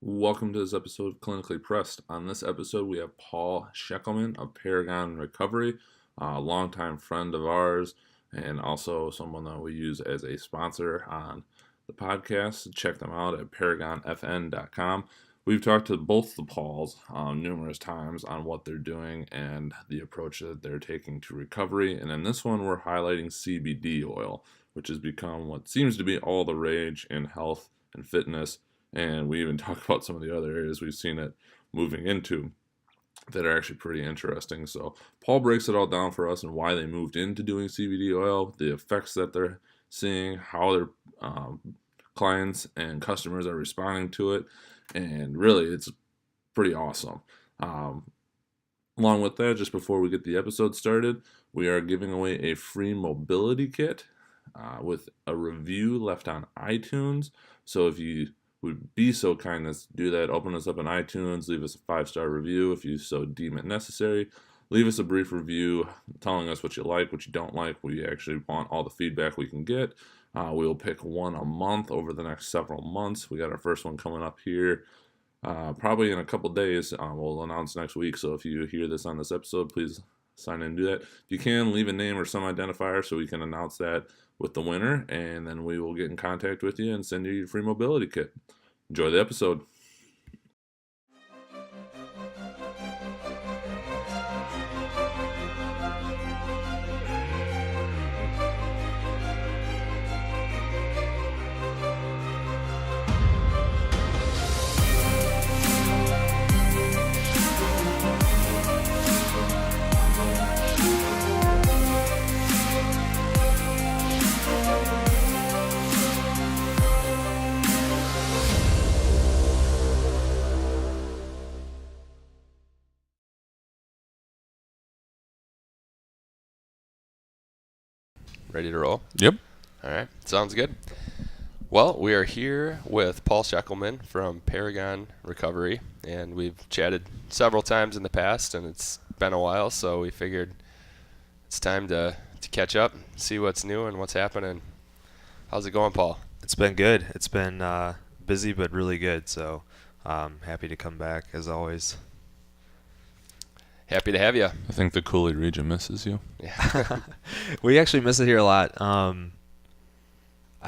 Welcome to this episode of Clinically Pressed. On this episode, we have Paul Scheckelman of Paragon Recovery, a longtime friend of ours, and also someone that we use as a sponsor on the podcast. Check them out at paragonfn.com. We've talked to both the Pauls numerous times on what they're doing and the approach that they're taking to recovery. And in this one, we're highlighting CBD oil, which has become what seems to be all the rage in health and fitness. And we even talk about some of the other areas we've seen it moving into that are actually pretty interesting. So Paul breaks it all down for us and why they moved into doing CBD oil, the effects that they're seeing, how their clients and customers are responding to it, and really it's pretty awesome. Along with that, just before we get the episode started, we are giving away a free mobility kit with a review left on iTunes. So if you would be so kind as to do that, open us up on iTunes, leave us a 5-star review if you so deem it necessary. Leave us a brief review telling us what you like, what you don't like. We actually want all the feedback we can get. We'll pick one a month over the next several months. We got our first one coming up here probably in a couple days. We'll announce next week. So if you hear this on this episode, please sign in and do that. If you can, leave a name or some identifier so we can announce that with the winner, and then we will get in contact with you and send you your free mobility kit. Enjoy the episode. Ready to roll? Yep. All right. Sounds good. Well, we are here with Paul Scheckelman from Paragon Recovery, and we've chatted several times in the past, and it's been a while, so we figured it's time to catch up, see what's new and what's happening. How's it going, Paul? It's been good. It's been busy but really good, so happy to come back as always. Happy to have you. I think the Cooley region misses you. Yeah. We actually miss it here a lot. I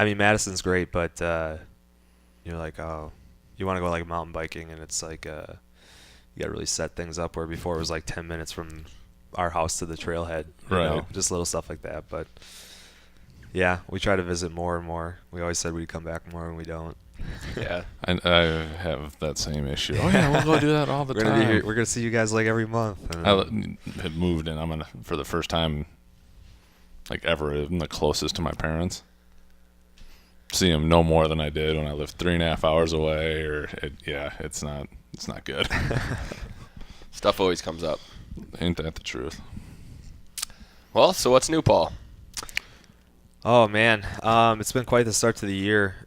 mean, Madison's great, but you're like, oh, you want to go like mountain biking, and it's like you got to really set things up where before it was like 10 minutes from our house to the trailhead. You know, just little stuff like that. But yeah, we try to visit more and more. We always said we'd come back more, and we don't. Yeah. I have that same issue. Oh yeah, we'll go do that all the We're time. gonna be here. We're gonna see you guys like every month. I had moved in. I'm gonna for the first time, like ever, in the closest to my parents. See them no more than I did when I lived 3.5 hours away. It's not good. Stuff always comes up. Ain't that the truth? Well, so what's new, Paul? Oh man, it's been quite the start to the year.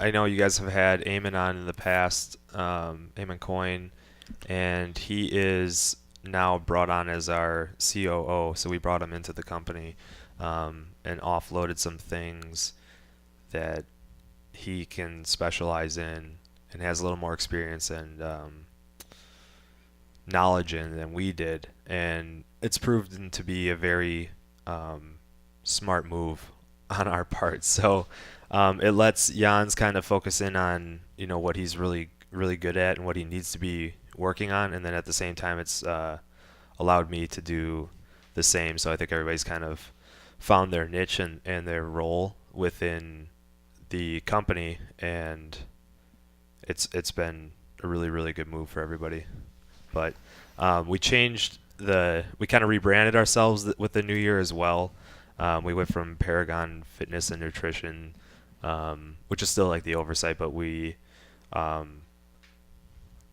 I know you guys have had Eamon on in the past, Eamon Coyne, and he is now brought on as our COO. So we brought him into the company and offloaded some things that he can specialize in and has a little more experience and knowledge in than we did. And it's proven to be a very smart move on our part. So it lets Jans kind of focus in on, you know, what he's really, really good at and what he needs to be working on. And then at the same time, it's allowed me to do the same. So I think everybody's kind of found their niche and their role within the company. And it's been a really, really good move for everybody. But we kind of rebranded ourselves with the new year as well. We went from Paragon Fitness and Nutrition, which is still like the oversight, but we're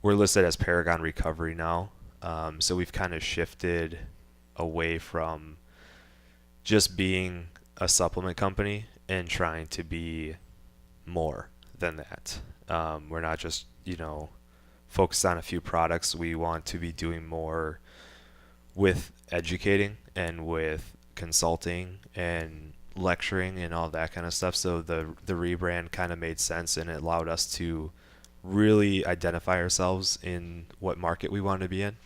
listed as Paragon Recovery now. So we've kind of shifted away from just being a supplement company and trying to be more than that. We're not just, focused on a few products. We want to be doing more with educating and with consulting and lecturing and all that kind of stuff. So the rebrand kind of made sense, and it allowed us to really identify ourselves in what market we want to be in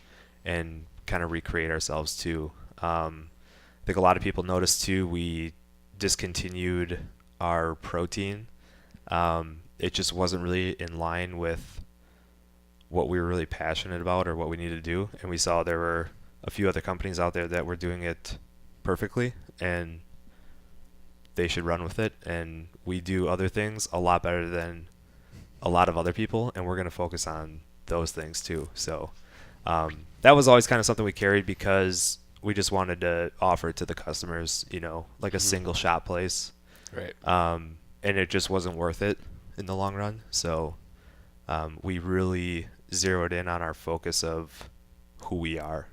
and kind of recreate ourselves too. I think a lot of people noticed too, we discontinued our protein. It just wasn't really in line with what we were really passionate about or what we needed to do. And we saw there were a few other companies out there that were doing it perfectly, and they should run with it. And we do other things a lot better than a lot of other people, and we're going to focus on those things too. So that was always kind of something we carried because we just wanted to offer it to the customers, like a single shop place. Right. And it just wasn't worth it in the long run. So we really zeroed in on our focus of who we are.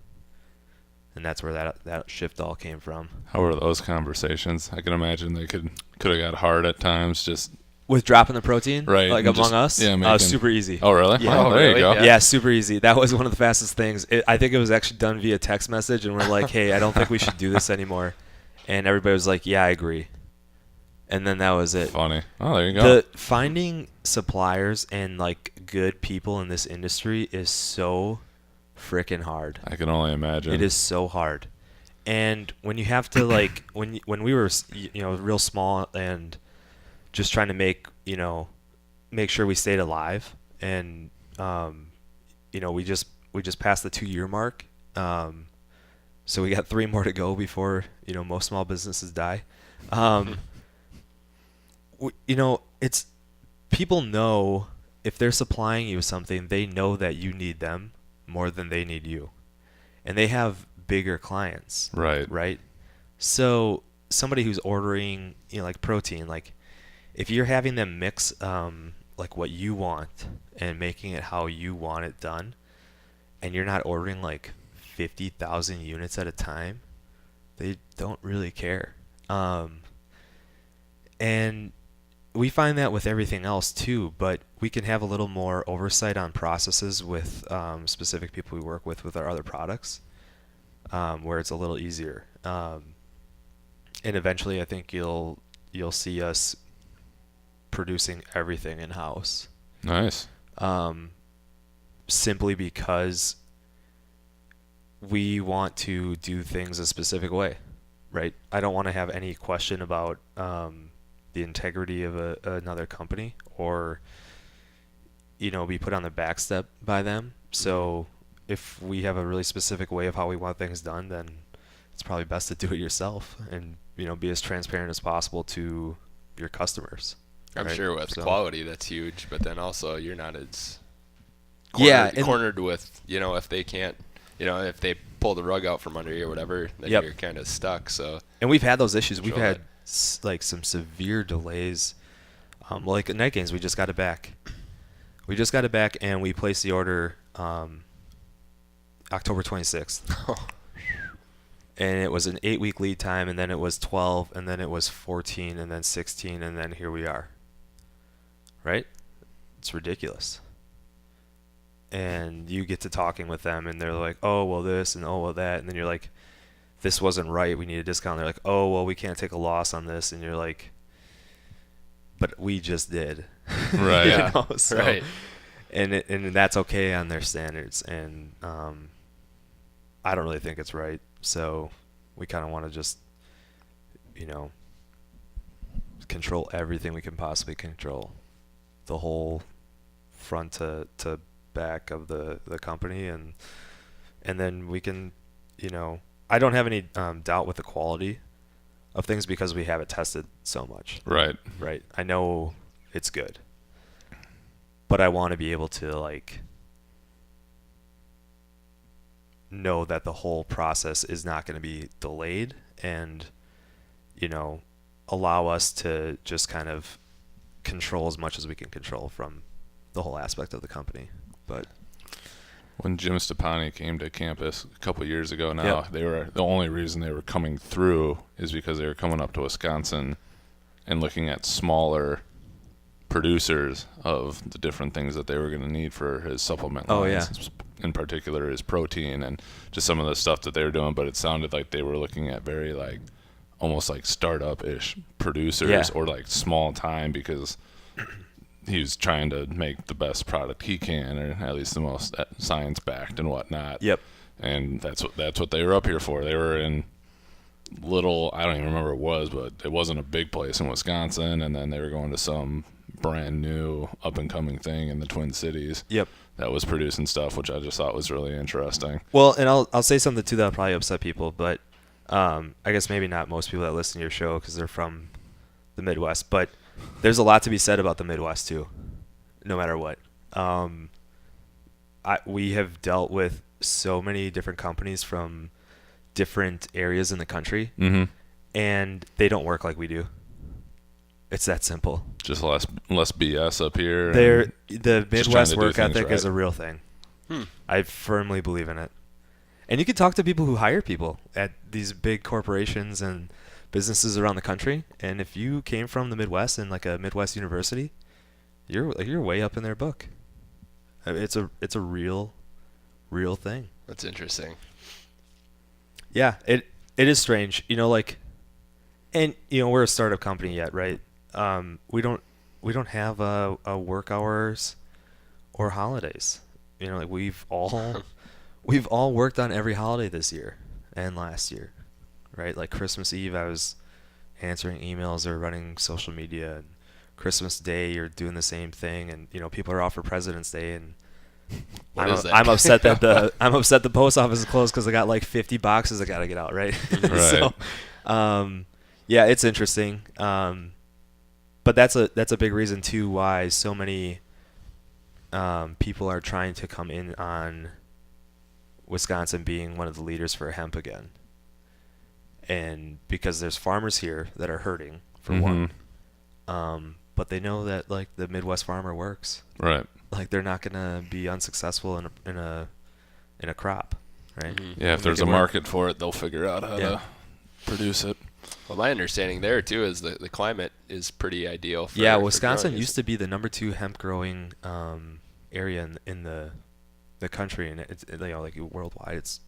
And that's where that shift all came from. How were those conversations? I can imagine they could have got hard at times. Just With dropping the protein, right, like and among just- us, yeah, super easy. oh really? Yeah. Oh, there really? you go. Yeah. Yeah, super easy. That was one of the fastest things. I think it was actually done via text message, and we're like, hey, I don't think we should do this anymore. And everybody was like, yeah, I agree. And then that was it. Funny. Oh, there you go. Finding suppliers and like good people in this industry is so freaking hard. I can only imagine. It is so hard. And when you have to like when we were real small and just trying to make sure we stayed alive, and we just passed the 2-year mark. So we got 3 more to go before most small businesses die. It's people know if they're supplying you something, they know that you need them more than they need you, and they have bigger clients. right. So somebody who's ordering like protein, like if you're having them mix like what you want and making it how you want it done, and you're not ordering like 50,000 units at a time, they don't really care. And we find that with everything else too, but we can have a little more oversight on processes with specific people we work with our other products, where it's a little easier. And eventually I think you'll see us producing everything in-house. Nice. Simply because we want to do things a specific way, right? I don't want to have any question about the integrity of another company or be put on the back step by them. So if we have a really specific way of how we want things done, then it's probably best to do it yourself and be as transparent as possible to your customers. I'm right? sure with So- quality that's huge, but then also you're not as Yeah, and- cornered with if they can't, if they pull the rug out from under you or whatever, then Yep. you're kind of stuck. So And we've had those issues. We've Control had like some severe delays. Like at Night Games, we just got it back. And we placed the order October 26th. And it was an 8-week lead time, and then it was 12, and then it was 14, and then 16, and then here we are. Right? It's ridiculous. And you get to talking with them, and they're like, oh, well, this, and oh, well, that. And then you're like, this wasn't right. We need a discount. They're like, oh, well, we can't take a loss on this. And you're like, but we just did. Right. You Yeah. know, so- Right. And that's okay on their standards. And I don't really think it's right. So we kind of want to just, control everything we can possibly control. The whole front to back of the company. And then we can, I don't have any doubt with the quality of things because we have it tested so much. Right. Right. I know it's good. But I want to be able to know that the whole process is not going to be delayed and allow us to just kind of control as much as we can control from the whole aspect of the company. But When Jim Stepani came to campus a couple years ago now, Yep. they were the only reason they were coming through is because they were coming up to Wisconsin and looking at smaller producers of the different things that they were going to need for his supplement Oh, lines. In particular, his protein and just some of the stuff that they were doing. But it sounded like they were looking at very almost like startup-ish producers Yeah. or small time because he was trying to make the best product he can, or at least the most science backed and whatnot. Yep. And that's what they were up here for. They were in little, I don't even remember what it was, but it wasn't a big place in Wisconsin, and then they were going to some brand new up and coming thing in the Twin Cities. Yep. That was producing stuff, which I just thought was really interesting. Well, and I'll say something too that'll probably upset people, but I guess maybe not most people that listen to your show because they're from the Midwest. But there's a lot to be said about the Midwest too, no matter what. We have dealt with so many different companies from different areas in the country, and they don't work like we do. It's that simple. Just less BS up here. The Midwest work ethic is a real thing. I firmly believe in it. And you can talk to people who hire people at these big corporations and businesses around the country, and if you came from the Midwest and like a Midwest university, you're way up in their book. I mean, it's a real thing. That's interesting. Yeah, it is strange, and we're a startup company yet, right? We don't have a work hours or holidays. Like we've all worked on every holiday this year and last year, right? Like Christmas Eve, I was answering emails or running social media, and Christmas Day, you're doing the same thing, and people are off for President's Day, and I'm upset that the post office is closed because I got like 50 boxes I got to get out, right? Right. So, yeah, it's interesting. But that's a big reason too why so many people are trying to come in on Wisconsin being one of the leaders for hemp again. And because there's farmers here that are hurting for one. But they know that like the Midwest farmer works. Right. Like they're not gonna be unsuccessful in a crop, right? Yeah, if there's a market for it, they'll figure out how to produce it. Well, my understanding there too is the climate is pretty ideal. For Wisconsin growing. used to be the number 2 hemp growing area in the country, and it's like worldwide, it's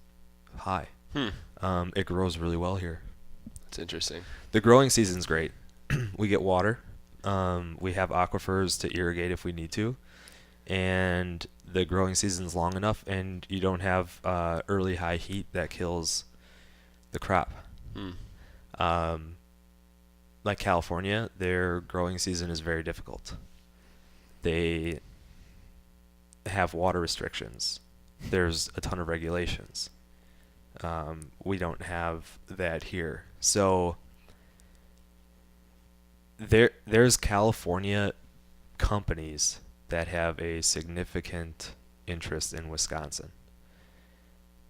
high. It grows really well here. That's interesting. The growing season's great. We get water. We have aquifers to irrigate if we need to, and the growing season's long enough, and you don't have early high heat that kills the crop. Like California, their growing season is very difficult. They have water restrictions. There's a ton of regulations. We don't have that here. So there's California companies that have a significant interest in Wisconsin.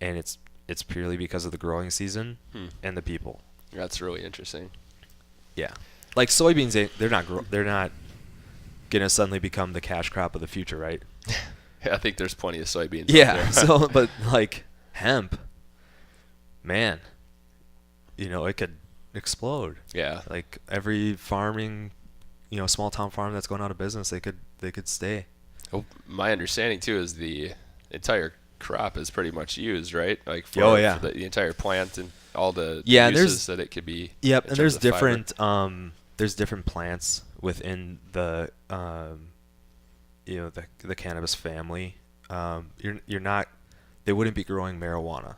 And it's purely because of the growing season and the people. That's really interesting. Yeah. Like soybeans, they're not going to suddenly become the cash crop of the future, right? Yeah, I think there's plenty of soybeans. Yeah. So, but like hemp, man, it could explode. Yeah. Like every farming, small town farm that's going out of business, they could stay. Well, my understanding too is the entire crop is pretty much used, right? Like for the entire plant and all the uses that it could be. Yep, and there's different plants within the the cannabis family. You're not, they wouldn't be growing marijuana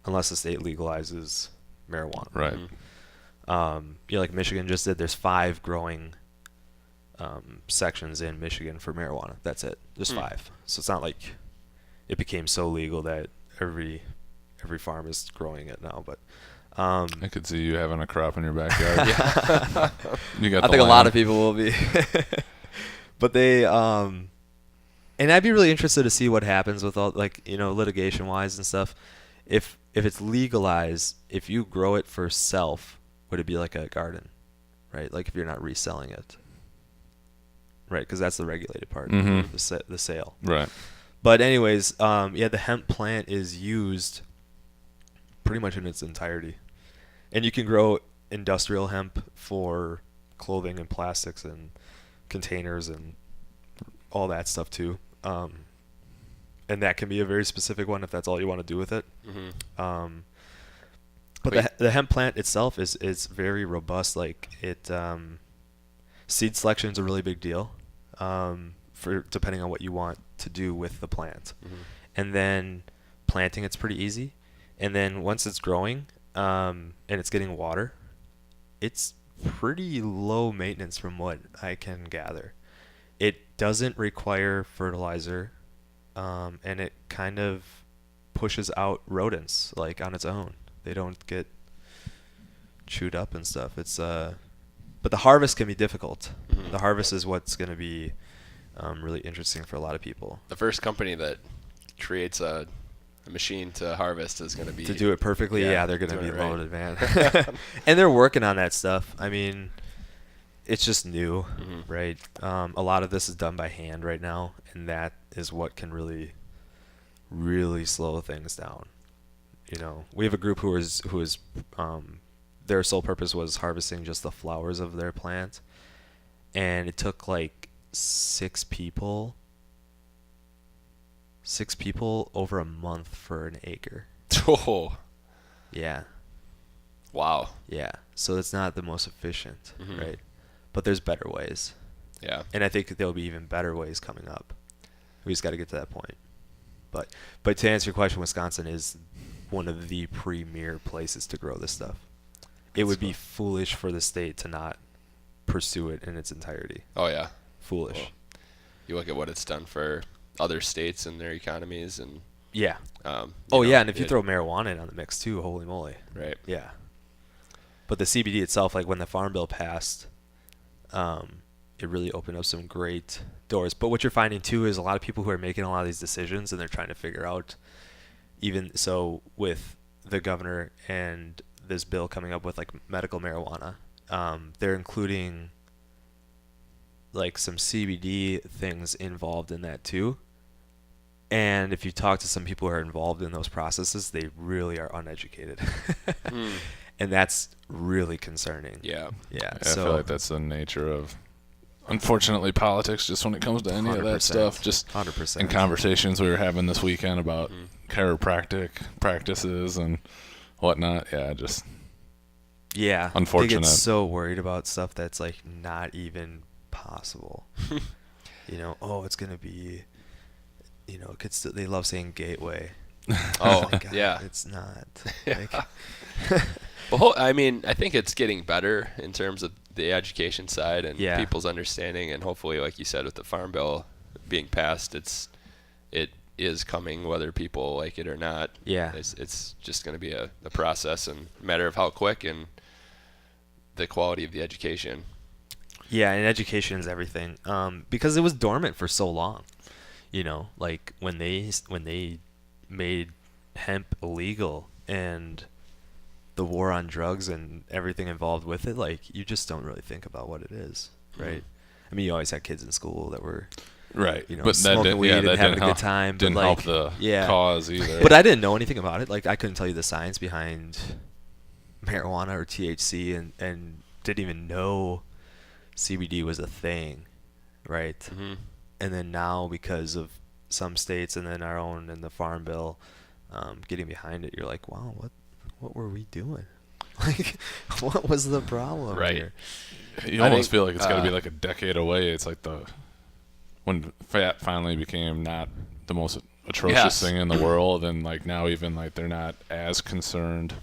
unless the state legalizes marijuana. Right. Like Michigan just did. There's 5 growing sections in Michigan for marijuana. That's it. There's 5. So it's not like it became so legal that every farm is growing it now. But I could see you having a crop in your backyard. You got. I think a lot of people will be. But they and I'd be really interested to see what happens with all litigation wise and stuff. If it's legalized, if you grow it for self, would it be like a garden, right? Like if you're not reselling it, right? Because that's the regulated part, the sale. Right. But anyways, the hemp plant is used pretty much in its entirety, and you can grow industrial hemp for clothing and plastics and containers and all that stuff too. And that can be a very specific one if that's all you want to do with it. But the hemp plant itself is very robust. Like seed selection is a really big deal. for depending on what you want to do with the plant. Mhm. And then planting, it's pretty easy. And then once it's growing, and it's getting water, it's pretty low maintenance from what I can gather. It doesn't require fertilizer, and it kind of pushes out rodents like on its own. They don't get chewed up and stuff. But the harvest can be difficult. Mhm. The harvest is what's going to be really interesting for a lot of people. The first company that creates a machine to harvest is going to be To do it perfectly, yeah, they're going to doing be it right. loaded, man. And they're working on that stuff. I mean, it's just new, Mhm. right? A lot of this is done by hand right now, and that is what can really, really slow things down. You know, we have a group who is their sole purpose was harvesting just the flowers of their plant, and it took like six people over a month for an acre. Oh, Yeah. wow. Yeah. So it's not the most efficient, Mhm. right? But there's better ways. Yeah. And I think there'll be even better ways coming up. We just got to get to that point. But to answer your question, Wisconsin is one of the premier places to grow this stuff. It would be foolish for the state to not pursue it in its entirety. Oh yeah. Foolish. Well, you look at what it's done for other states and their economies, and Yeah. you Oh, know, yeah, and if you it- throw marijuana in on the mix too, holy moly. right. Yeah. But the CBD itself, like when the Farm Bill passed, it really opened up some great doors. But what you're finding too is a lot of people who are making a lot of these decisions, and they're trying to figure out, even so with the governor and this bill coming up with like medical marijuana, they're including like some CBD things involved in that too. And if you talk to some people who are involved in those processes, they really are uneducated. Mm. And that's really concerning. Yeah. Yeah. I feel like that's the nature of, unfortunately, politics. Just when it comes to any of that 100%. stuff, just 100%. in conversations we were having this weekend about Mhm. chiropractic practices and whatnot. Yeah, just Yeah. They Unfortunate. get so worried about stuff that's like not even possible. You know, oh, it's gonna be, you know, kids. They love saying gateway. Oh, My God, yeah. it's not. Yeah. Like, Well, I mean, I think it's getting better in terms of the education side and Yeah. people's understanding, and hopefully, like you said, with the Farm Bill being passed, it is coming whether people like it or not. Yeah. It's just going to be a process and a matter of how quick and the quality of the education. Yeah, and education is everything. Because it was dormant for so long. You know, like when they made hemp illegal and the war on drugs and everything involved with it, like you just don't really think about what it is, right? I mean, you always had kids in school that were, right. you know, but that smoking didn't, weed yeah, and that having didn't a help, good time, but didn't like, help the yeah. cause either. But I didn't know anything about it. Like I couldn't tell you the science behind marijuana or THC, and didn't even know CBD was a thing, right? Hmm. And then now, because of some states and then our own and the Farm Bill getting behind it, you're like, wow, what were we doing? Like, what was the problem Right. here? You I almost think, feel like it's got to be uh, like a decade away. It's like when fat finally became not the most atrocious Yes. thing in the world, and like now even like they're not as concerned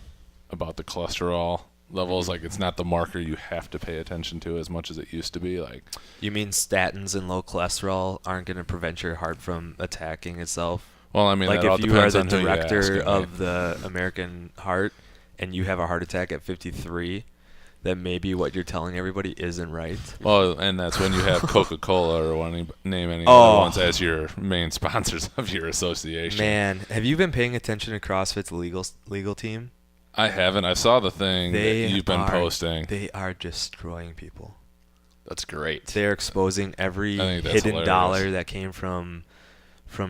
about the cholesterol levels. Like it's not the marker you have to pay attention to as much as it used to be. Like You mean statins and low cholesterol aren't going to prevent your heart from attacking itself? well, I mean, Like that all if you are depends the on who you ask, director right? of the American Heart and you have a heart attack at 53, then maybe what you're telling everybody isn't right. Well, and that's when you have Coca-Cola or name any Oh. other ones as your main sponsors of your association. Man, have you been paying attention to CrossFit's legal team? I haven't. I saw the thing that you've been posting. They are destroying people. That's great. They're exposing every I think that's hidden hilarious. dollar that came from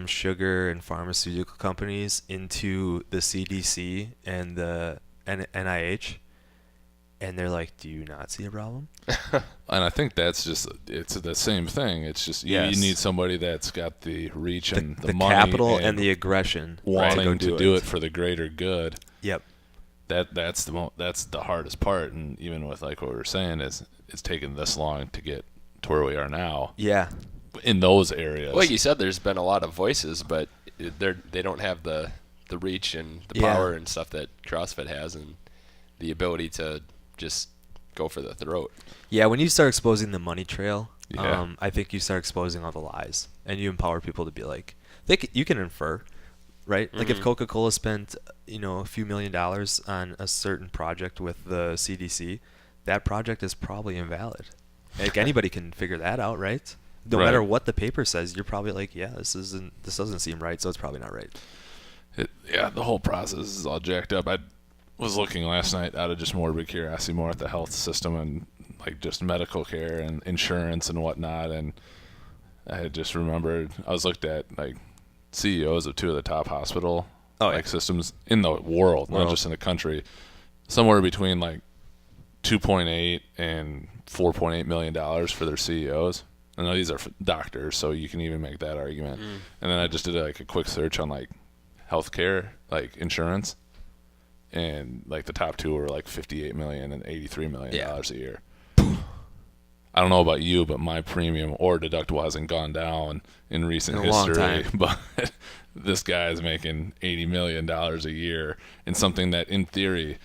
sugar and pharmaceutical companies into the CDC and the NIH. And they're like, do you not see a problem? And I think that's just, it's the same thing. It's just you Yes. need somebody that's got the reach and the, The money capital and the aggression wanting to to do it for the greater good. Yep. That's the hardest part. And even with like what we were saying is it's taken this long to get to where we are now. Yeah. in those areas. Like you said, there's been a lot of voices, but they don't have the reach and the Yeah. power and stuff that CrossFit has, and the ability to just go for the throat. Yeah, when you start exposing the money trail, Yeah. I think you start exposing all the lies, and you empower people to be like, you can infer, right? Like if Mhm. Coca-Cola spent, a few $1 million on a certain project with the CDC, that project is probably invalid. Like anybody can figure that out, right? No Right. matter what the paper says, you're probably like, yeah, this doesn't seem right, so it's probably not right. The whole process is all jacked up. I was looking last night out of just morbid curiosity more at the health system and like just medical care and insurance and whatnot, and I had just remembered I was looked at like CEOs of two of the top hospital systems in the world, not just in the country, somewhere between like 2.8 and 4.8 million dollars for their CEOs. I know these are doctors, so you can even make that argument. And then I just did like a quick search on like healthcare, like insurance, and like the top two were like 58 million and 83 million dollars a year. I don't know about you, but my premium or deductible hasn't gone down in recent In a long history. time. But this guy is making $80 million a year in something that, in theory,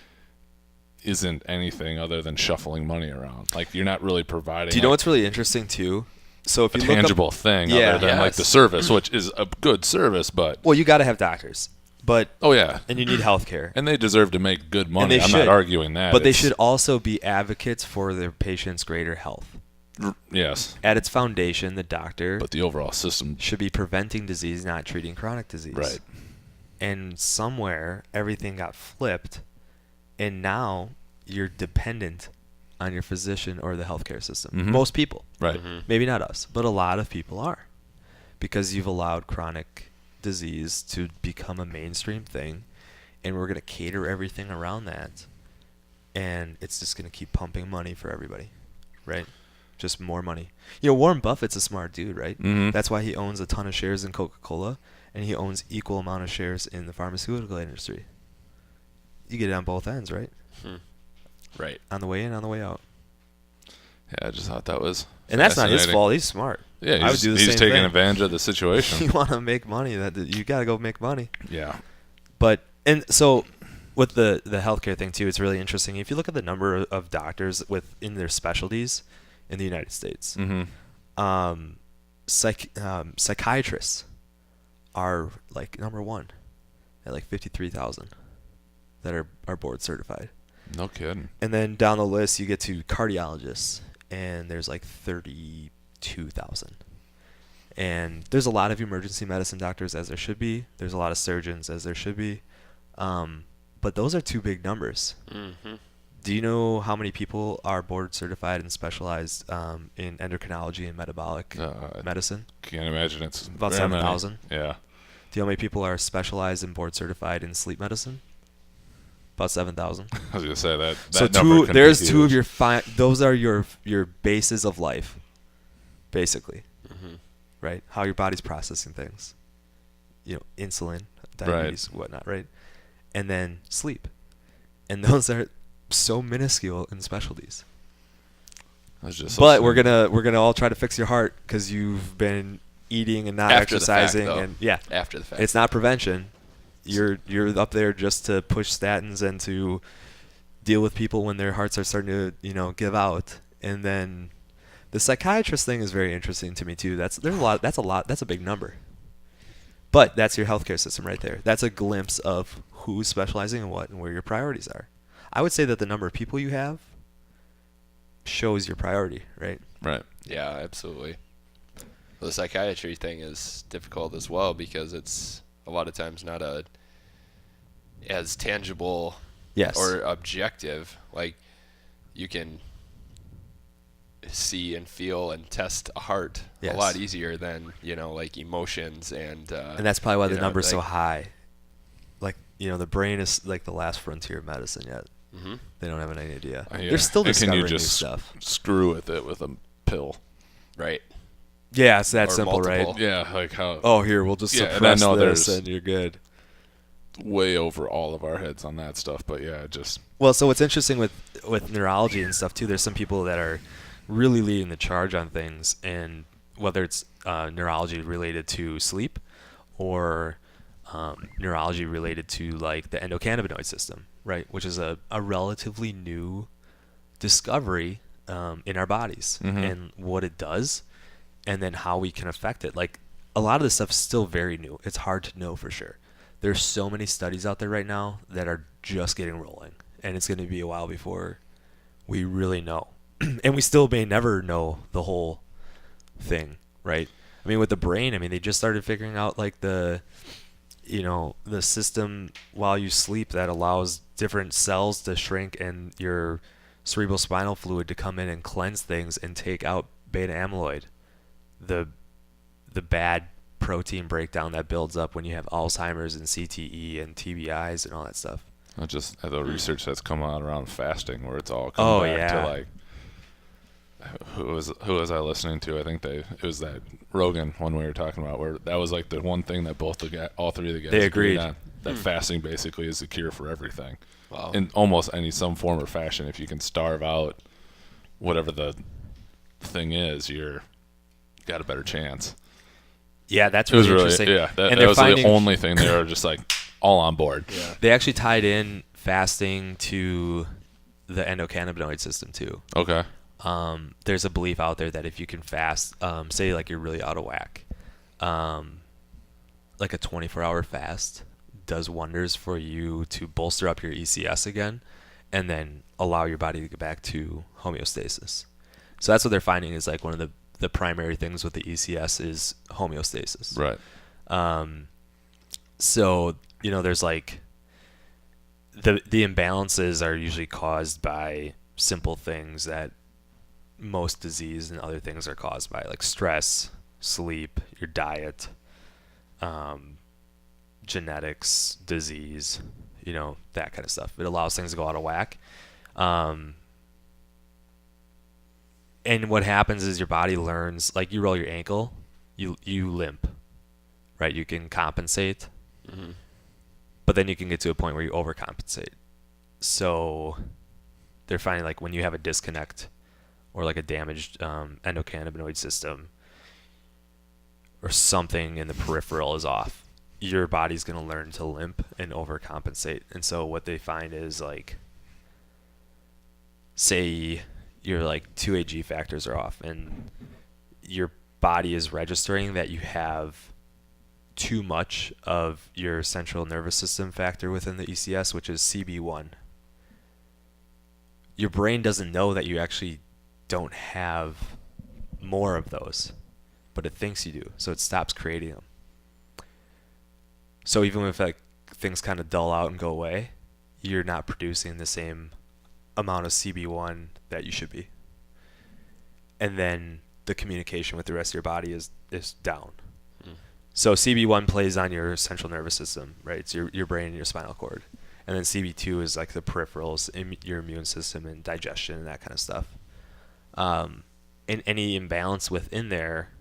isn't anything other than shuffling money around. Like you're not really providing. Do you know what's really interesting too? So if a you look up, tangible thing Yeah. other than like Yes. the service, which is a good service, but well, you got to have doctors, but oh yeah, and you need healthcare. and they deserve to make good money. they I'm should. not arguing that, But they It's- should also be advocates for their patients' greater health. yes, At its foundation, the doctor but the overall system, should be preventing disease, not treating chronic disease. right? And somewhere, everything got flipped, and now you're dependent on your physician or the healthcare system. Mhm. Most people. Right. Maybe not us, but a lot of people are. Because you've allowed chronic disease to become a mainstream thing, and we're going to cater everything around that. And it's just going to keep pumping money for everybody, right? Just more money. Warren Buffett's a smart dude, right? Mhm. That's why he owns a ton of shares in Coca-Cola, and he owns equal amount of shares in the pharmaceutical industry. You get it on both ends, right? Right. On the way in, on the way out. Yeah, I just thought that was, And that's not his fascinating. fault. He's smart. Yeah, I would he's, do the he's same taking thing. advantage of the You situation. want to make money, that you got to go make money. Yeah, But and so with the healthcare thing too, it's really interesting. If you look at the number of doctors within their specialties in the United States, mm-hmm. Psychiatrists are like number one at like 53,000 that are board certified. No kidding. And then down the list you get to cardiologists, and there's like 32,000. And there's a lot of emergency medicine doctors, as there should be. There's a lot of surgeons, as there should be. But those are two big numbers. Mm-hmm. Do you know how many people are board certified and specialized in endocrinology and metabolic medicine? Can't imagine it's About very many. 7,000. Yeah. Do you know how many people are specialized and board certified in sleep medicine? About 7,000. I was gonna say that. So number can there's be two of huge. your those are your bases of life, basically, Mm-hmm. right? How your body's processing things, insulin, diabetes, whatnot, right? And then sleep, and those are so minuscule in specialties. That's just But we're gonna all try to fix your heart because you've been eating and not After the fact, exercising, though. and yeah, After the fact. it's not prevention. You're up there just to push statins and to deal with people when their hearts are starting to give out. And then the psychiatrist thing is very interesting to me too. That's a big number. But that's your healthcare system right there. That's a glimpse of who's specializing in what and where your priorities are. I would say that the number of people you have shows your priority, right? right. Yeah, absolutely. The psychiatry thing is difficult as well because it's a lot of times not as tangible Yes. or objective. Like you can see and feel and test a heart Yes. a lot easier than like emotions and And that's probably why the number's so like- high. Like, the brain is like the last frontier of medicine yet. Mhm. They don't have any idea. Yeah. They're still And discovering can you just new stuff. screw with it with a pill? Right. Yeah, it's that or simple, multiple. right? Yeah, like how Oh, here, we'll just Yeah, and I suppress know this there's- and you're good. way over all of our heads on that stuff. But yeah, just Well, so what's interesting with neurology and stuff too, there's some people that are really leading the charge on things, and whether it's neurology related to sleep or neurology related to like the endocannabinoid system, right? Which is a relatively new discovery in our bodies and what it does, and then how we can affect it. Like a lot of this stuff is still very new. It's hard to know for sure. There's so many studies out there right now that are just getting rolling, and it's going to be a while before we really know. And we still may never know the whole thing, right? I mean, with the brain, I mean, they just started figuring out like the system while you sleep that allows different cells to shrink and your cerebral spinal fluid to come in and cleanse things and take out beta amyloid, the bad protein breakdown that builds up when you have Alzheimer's and CTE and TBIs and all that stuff. Not just the research that's come out around fasting, where it's all come back to like, who was I listening to? I think it was that Rogan one we were talking about, where that was like the one thing that all three of the guys they agreed on, that fasting basically is the cure for everything. Wow. In almost some form or fashion, if you can starve out whatever the thing is, you're got a better chance. Yeah, that's really interesting. Yeah, that and was the only thing they were just like all on board. Yeah. They actually tied in fasting to the endocannabinoid system too. Okay. There's a belief out there that if you can fast, say like you're really out of whack, like a 24-hour fast does wonders for you to bolster up your ECS again, and then allow your body to get back to homeostasis. So that's what they're finding is like one of the primary things with the ECS is homeostasis. Right. So, there's like the imbalances are usually caused by simple things that most disease and other things are caused by, like stress, sleep, your diet, genetics, disease, that kind of stuff. It allows things to go out of whack. And what happens is your body learns, like you roll your ankle, you limp, right? You can compensate, but then you can get to a point where you overcompensate. So they're finding like when you have a disconnect or like a damaged endocannabinoid system or something in the peripheral is off, your body's going to learn to limp and overcompensate. And so what they find is like, say your like 2AG factors are off and your body is registering that you have too much of your central nervous system factor within the ECS, which is CB1. Your brain doesn't know that you actually don't have more of those, but it thinks you do, so it stops creating them. So even if like things kind of dull out and go away, you're not producing the same amount of CB1 that you should be. And then the communication with the rest of your body is down. So CB1 plays on your central nervous system, right? It's your brain and your spinal cord. And then CB2 is like the peripherals, your immune system and digestion and that kind of stuff. And any imbalance within there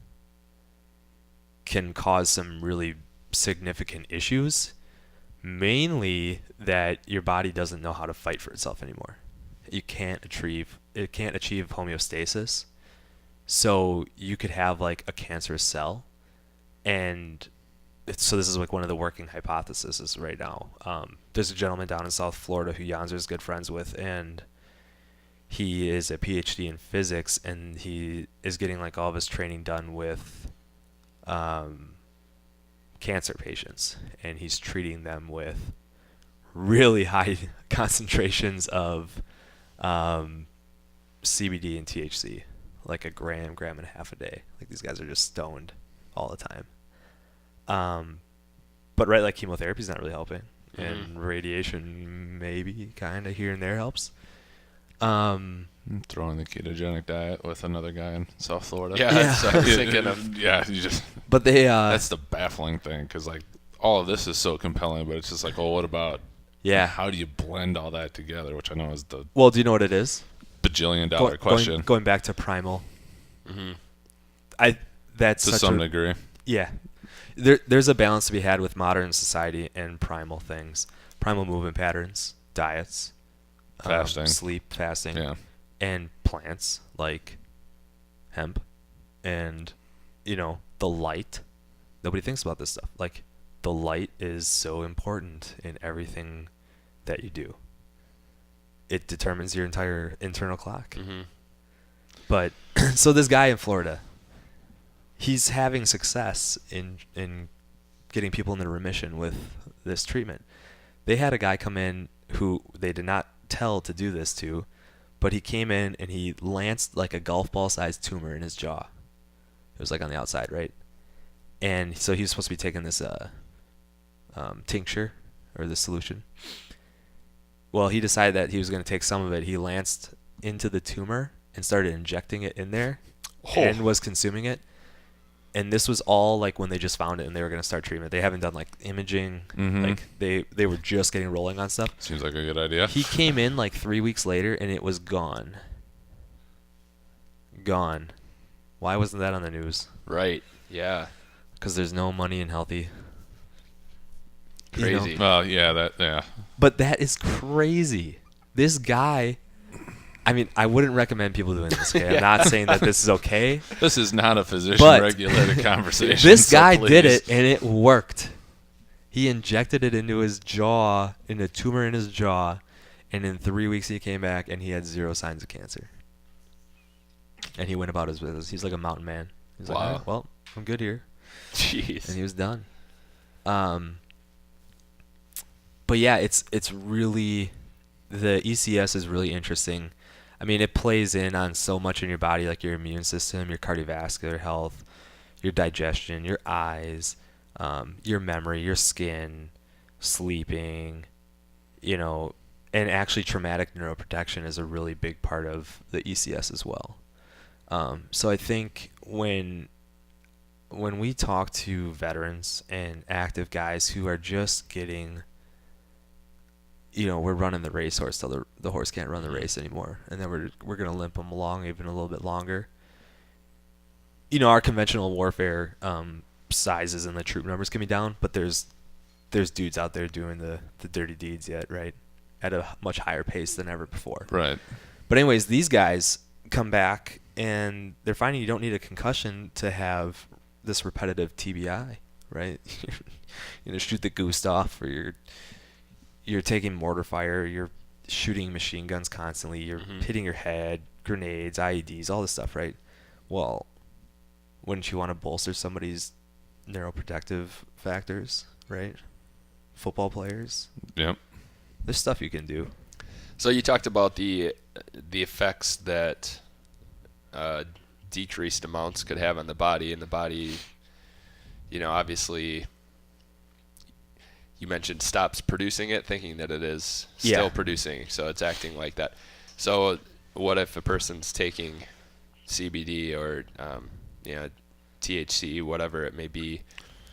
can cause some really significant issues, mainly that your body doesn't know how to fight for itself anymore. It can't achieve homeostasis. So you could have like a cancerous cell, and so this is like one of the working hypotheses right now. There's a gentleman down in South Florida who Janzer is good friends with, and he is a PhD in physics, and he is getting like all of his training done with cancer patients, and he's treating them with really high concentrations of CBD and THC, like a gram and a half a day. Like these guys are just stoned all the time. But right, like chemotherapy is not really helping, and radiation maybe kind of here and there helps. I'm throwing the ketogenic diet with another guy in South Florida. Yeah. So I was thinking of. Yeah, you just. But they. That's the baffling thing, because like all of this is so compelling, but it's just like, well, what about? Yeah. How do you blend all that together? Which I know is the Well, do you know what it is? bajillion-dollar question. Going back to primal. That's to such some a, degree. Yeah. There's a balance to be had with modern society and primal things. Primal movement patterns, diets, Fasting. sleep, fasting, Yeah. and plants like hemp and the light. Nobody thinks about this stuff. Like, the light is so important in everything that you do. It determines your entire internal clock. Mm-hmm. But so this guy in Florida, he's having success in getting people into remission with this treatment. They had a guy come in who they did not tell to do this to, but he came in and he lanced like a golf ball sized tumor in his jaw. It was like on the outside, right? And so he was supposed to be taking this tincture or this solution. Well, he decided that he was going to take some of it. He lanced into the tumor and started injecting it in there and was consuming it. And this was all like when they just found it and they were going to start treatment. They haven't done like imaging. Mhm. Like they were just getting rolling on stuff. Seems like a good idea. He came in like 3 weeks later and it was gone. Gone. Why wasn't that on the news? Right. Yeah. Because there's no money in healthy. Crazy. Well, yeah. But that is crazy. This guy, I mean, I wouldn't recommend people doing this. Okay? I'm not saying that this is okay. This is not a physician But regulated conversation. This so guy please. did it, and it worked. He injected it into his jaw, in a tumor in his jaw, and in 3 weeks he came back, and he had 0 signs of cancer. And he went about his business. He's like a mountain man. He's like, Wow. "All right, well, I'm good here." Jeez. And he was done. But yeah, it's really, the ECS is really interesting. I mean, it plays in on so much in your body, like your immune system, your cardiovascular health, your digestion, your eyes, your memory, your skin, sleeping, and actually traumatic neuroprotection is a really big part of the ECS as well. So I think when we talk to veterans and active guys who are just getting, we're running the racehorse till the horse can't run the race anymore, and then we're gonna limp them along even a little bit longer. Our conventional warfare sizes and the troop numbers can be down, but there's dudes out there doing the dirty deeds yet, right? At a much higher pace than ever before. Right. But anyways, these guys come back and they're finding you don't need a concussion to have this repetitive TBI, right? Shoot the goose off, or you're taking mortar fire, you're shooting machine guns constantly, you're hitting your head, grenades, IEDs, all this stuff, right? Well, wouldn't you want to bolster somebody's neuroprotective factors, right? Football players. Yep. There's stuff you can do. So you talked about the effects that decreased amounts could have on the body, and the body, obviously you mentioned stops producing it, thinking that it is still producing, so it's acting like that. So what if a person's taking CBD or THC, whatever it may be?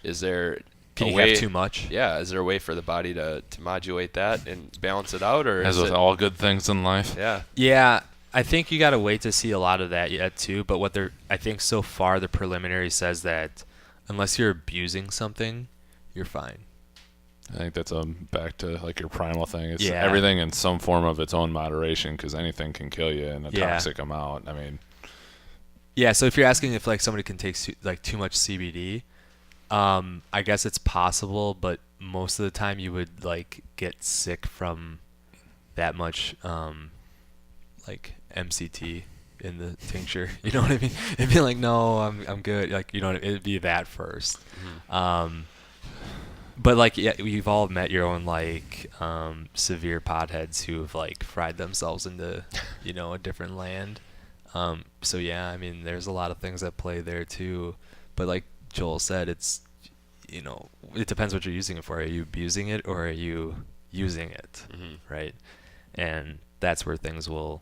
Is there Can a you way, have too much? Yeah, is there a way for the body to modulate that and balance it out, or As is with it, all good things in life. yeah? Yeah, I think you got to wait to see a lot of that yet too. But I think so far the preliminary says that unless you're abusing something, you're fine. I think that's back to like your primal thing. It's Yeah. everything in some form of its own moderation, because anything can kill you in a Yeah. toxic amount. I mean, Yeah, so if you're asking if like somebody can take like too much CBD, I guess it's possible, but most of the time you would like get sick from that much like MCT in the tincture. You know what I mean? It'd be like, no, I'm good. Like, it'd be that first. But like, yeah, you've all met your own like severe potheads who have like fried themselves into a different land. So yeah, I mean, there's a lot of things that play there too. But like Joel said, it's it depends what you're using it for. Are you abusing it or are you using it, right? And that's where things will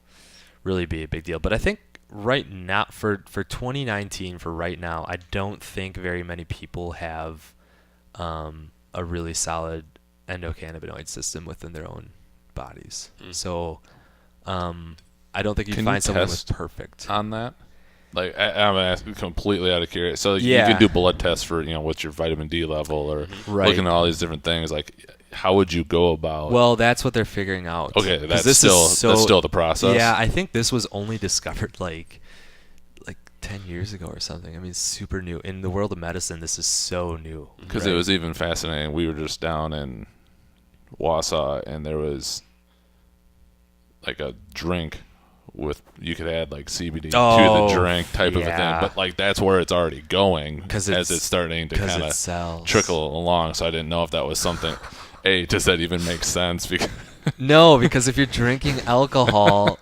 really be a big deal. But I think right now, for 2019, for right now, I don't think very many people have a really solid endocannabinoid system within their own bodies. So I don't think you Can find you someone with test perfect. on that, like I'm asking completely out of curiosity. So you Yeah. can do blood tests for what's your vitamin D level, or Right. looking at all these different things. Like, how would you go about? Well, that's what they're figuring out. okay, 'Cause that's this is still the process. Yeah, I think this was only discovered like 10 years ago or something. I mean, it's super new. In the world of medicine, this is so new. Because it was even fascinating. We were just down in Wausau, and there was like a drink with you could add like CBD to the drink type of a thing. But like that's where it's already going as it's starting to kind of trickle along. So I didn't know if that was something. Does that even make sense? Because no, because if you're drinking alcohol,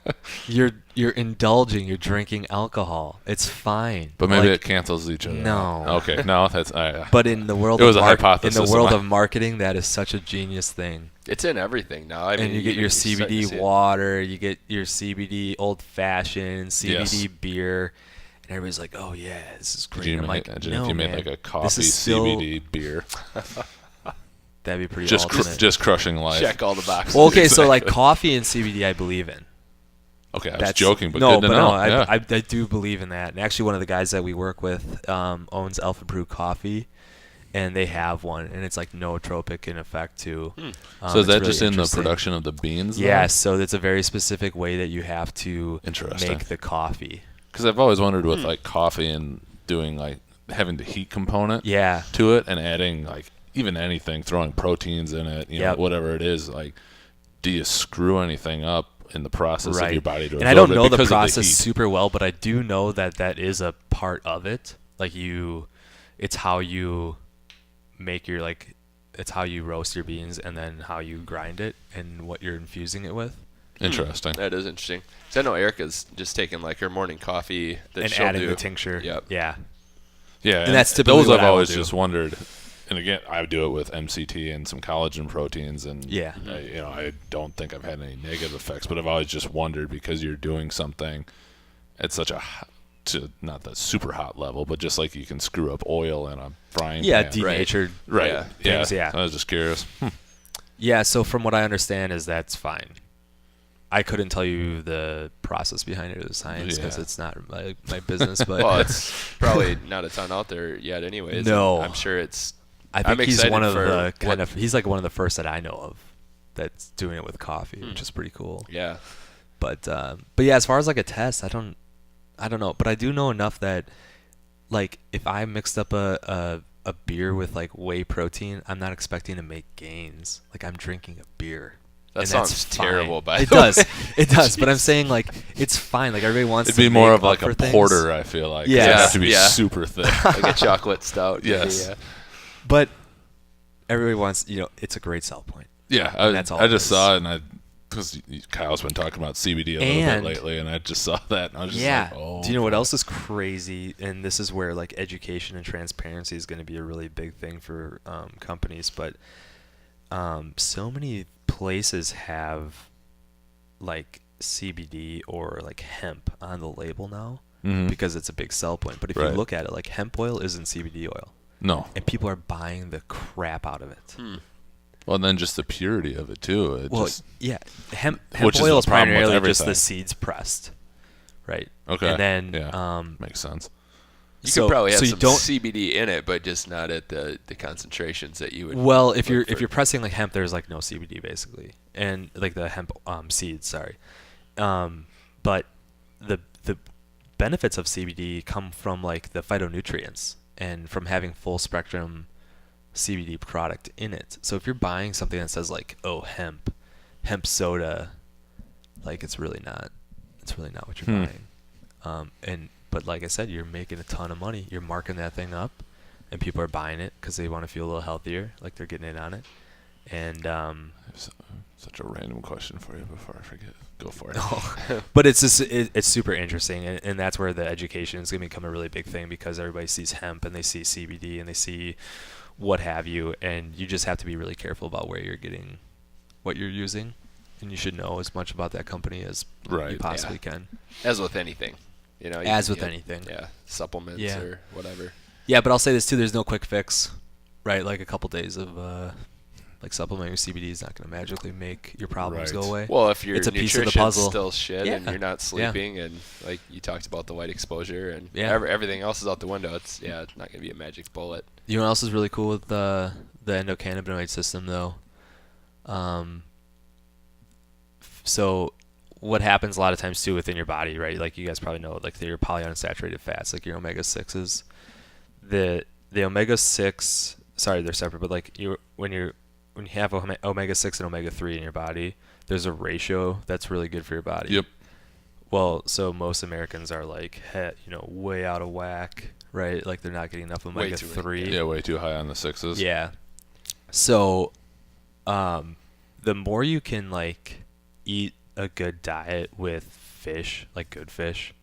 you're indulging. You're drinking alcohol. It's fine. But maybe it cancels each other. No. Okay. No, that's. But in the world of marketing, that is such a genius thing. It's in everything now. I mean, and you get your CBD water, you get your CBD old fashioned, CBD beer, and everybody's like, "Oh yeah, this is great." I'm like, "No, if you made like a coffee CBD beer." That'd be pretty just crushing life. Check all the boxes. Well, okay, so like coffee and CBD, I believe in. Okay, I was joking, but good to know. I do believe in that. And actually, one of the guys that we work with owns Alpha Brew Coffee, and they have one, and it's like nootropic in effect too. So is that really just in the production of the beans? Yeah, so it's a very specific way that you have to make the coffee. Because I've always wondered with like coffee and doing like having the heat component to it and adding like even anything, throwing proteins in it, you know, whatever it is, like, do you screw anything up in the process of your body to absorb it? And I don't know the process super well, but I do know that that is a part of it. Like it's how you make your it's how you roast your beans and then how you grind it and what you're infusing it with. Interesting. That is interesting. So I know Erica's just taking like her morning coffee and adding the tincture. Yep. Yeah. Yeah, and that's typically those I've always just wondered. And again, I do it with MCT and some collagen proteins, and I don't think I've had any negative effects, but I've always just wondered because you're doing something at such a not the super hot level, but just like you can screw up oil in a frying pan. Denatured. Right. Things, yeah. I was just curious. Yeah. So from what I understand, is that's fine. I couldn't tell you the process behind it or the science because it's not my business. But well, it's probably not a ton out there yet, anyways. No, I'm sure it's. I think he's one of the he's like one of the first that I know of that's doing it with coffee, which is pretty cool. Yeah. But yeah, as far as like a test, I don't know, but I do know enough that like if I mixed up a beer with like whey protein, I'm not expecting to make gains. Like I'm drinking a beer. That sounds terrible, by the way. It does. But I'm saying like it's fine. Like everybody wants. It'd be more of like a porter. I feel like. Yeah. It has to be super thick, like a chocolate stout. Yes. Yeah. But everybody wants. It's a great sell point. Yeah, I just saw it, and because Kyle's been talking about CBD a little bit lately, and I just saw that, and I was just like, oh. Do you know what else is crazy? And this is where like education and transparency is going to be a really big thing for companies. But so many places have like CBD or like hemp on the label now because it's a big sell point. But if you look at it, like hemp oil isn't CBD oil. No. And people are buying the crap out of it. Well, and then just the purity of it too. Hemp oil is primarily just the seeds pressed, right? Okay. And then makes sense. You could probably have some CBD in it, but just not at the concentrations that you would. Well, if you're pressing like hemp, there's like no CBD basically, and like the hemp seeds. Sorry, but the benefits of CBD come from like the phytonutrients and from having full spectrum CBD product in it. So if you're buying something that says like hemp soda, like it's really not what you're buying. But like I said, you're making a ton of money. You're marking that thing up, and people are buying it because they want to feel a little healthier, like they're getting in on it. And such a random question for you before I forget. Go for it. But it's just it's super interesting, and that's where the education is going to become a really big thing because everybody sees hemp and they see CBD and they see what have you, and you just have to be really careful about where you're getting what you're using, and you should know as much about that company as you possibly can. As with anything. Anything. Yeah, supplements or whatever. Yeah, but I'll say this too: there's no quick fix, right? Like a couple days of like supplementing your CBD is not going to magically make your problems go away. Well, if your it's a piece of the nutrition's puzzle. still shit and you're not sleeping and like you talked about the white exposure and everything else is out the window, it's not going to be a magic bullet. You know what else is really cool with the endocannabinoid system though? So what happens a lot of times too within your body, right? Like you guys probably know, like your polyunsaturated fats, like your omega-6s. The omega-6, sorry, they're separate, but like when you have omega-6 and omega-3 in your body, there's a ratio that's really good for your body. Yep. Well, so most Americans are like, way out of whack, right? Like they're not getting enough omega-3. Yeah, way too high on the 6s. Yeah. So, the more you can like eat a good diet with fish, like good fish,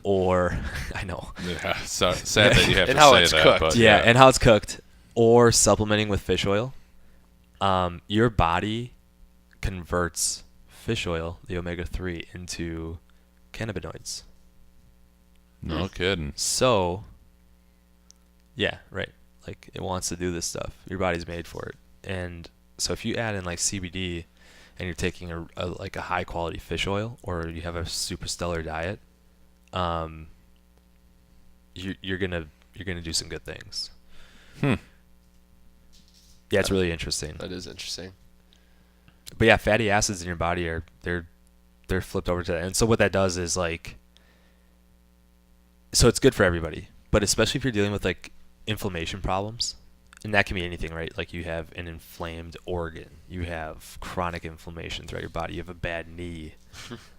or I know. Yeah, so sad that you have And to how say it's that. cooked. But Yeah, and how it's cooked, or supplementing with fish oil, your body converts fish oil, the omega-3, into cannabinoids. no kidding. So, yeah, right. Like it wants to do this stuff. Your body's made for it. And so if you add in like CBD and you're taking a high quality fish oil, or you have a super stellar diet, you're gonna do some good things. Hmm. Yeah, it's really interesting. That is interesting. But yeah, fatty acids in your body they're flipped over to that. And so what that does is like, so it's good for everybody, but especially if you're dealing with like inflammation problems, and that can be anything, right? Like you have an inflamed organ, you have chronic inflammation throughout your body, you have a bad knee,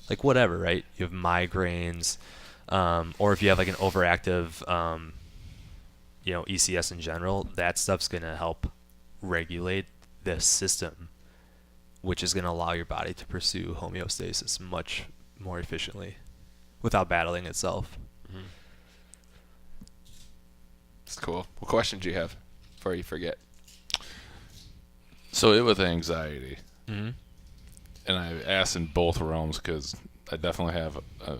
like whatever, right? You have migraines, or if you have like an overactive, ECS in general, that stuff's gonna help regulate the system, which is going to allow your body to pursue homeostasis much more efficiently without battling itself. Mm-hmm. That's cool. What question do you have before you forget? So with anxiety, Mm-hmm. and I asked in both realms because I definitely have an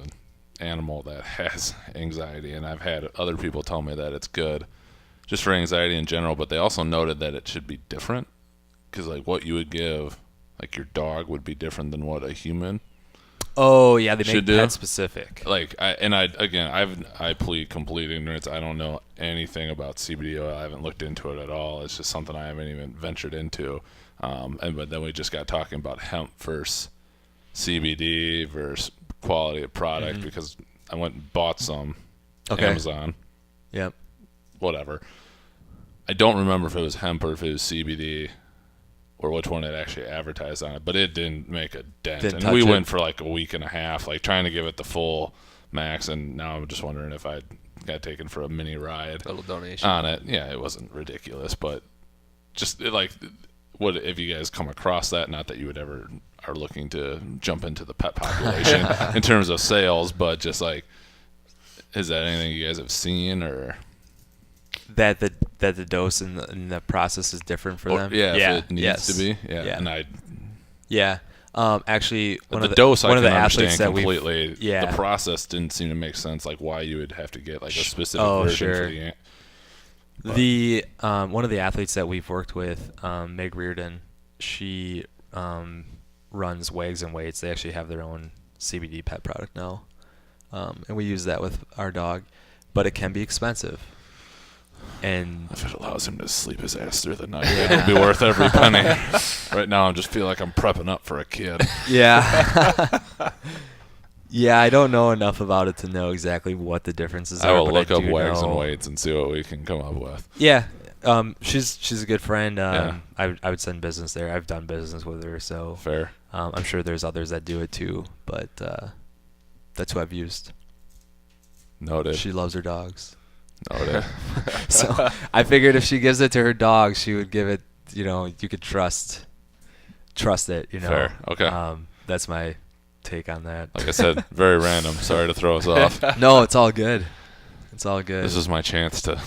animal that has anxiety, and I've had other people tell me that it's good just for anxiety in general, but they also noted that it should be different because like what you would give, like your dog would be different than what a human Oh yeah, they make should do. pet specific. Like I plead complete ignorance. I don't know anything about CBD oil. I haven't looked into it at all. It's just something I haven't even ventured into. But then we just got talking about hemp versus CBD versus quality of product because I went and bought some Amazon, Yep. whatever. I don't remember if it was hemp or if it was CBD or which one it actually advertised on it, but it didn't make a dent. Didn't And we touch it. went for like a week and a half, like trying to give it the full max, and now I'm just wondering if I got taken for a mini ride Little donation. on it. Yeah, it wasn't ridiculous, but just like, what if you guys come across that? Not that you would ever are looking to jump into the pet population in terms of sales, but just like, is that anything you guys have seen or? That the dose and the process is different for them. Yeah, Yeah. if it needs Yes. to be. Yeah, Yeah. and Yeah. Actually, one the of the dose I one of can the athletes understand that we completely. Yeah. The process didn't seem to make sense, like why you would have to get like a specific Oh, version sure. for the ant. The one of the athletes that we've worked with, Meg Reardon, she runs Wags and Weights. They actually have their own CBD pet product now, and we use that with our dog, but it can be expensive. And If it allows him to sleep his ass through the night, it'll be worth every penny. Right now, I just feel like I'm prepping up for a kid. yeah, yeah, I don't know enough about it to know exactly what the differences I are. will but look I up do Wags and know- Weights and see what we can come up with. Yeah, she's a good friend. Yeah. I would send business there. I've done business with her, so Fair. I'm sure there's others that do it too. But that's who I've used. Noted. She loves her dogs, Noted. so I figured if she gives it to her dog, she would give it. You could trust it. Fair. Okay. That's my take on that. Like I said, very random. Sorry to throw us off. No, it's all good. It's all good. This is my chance to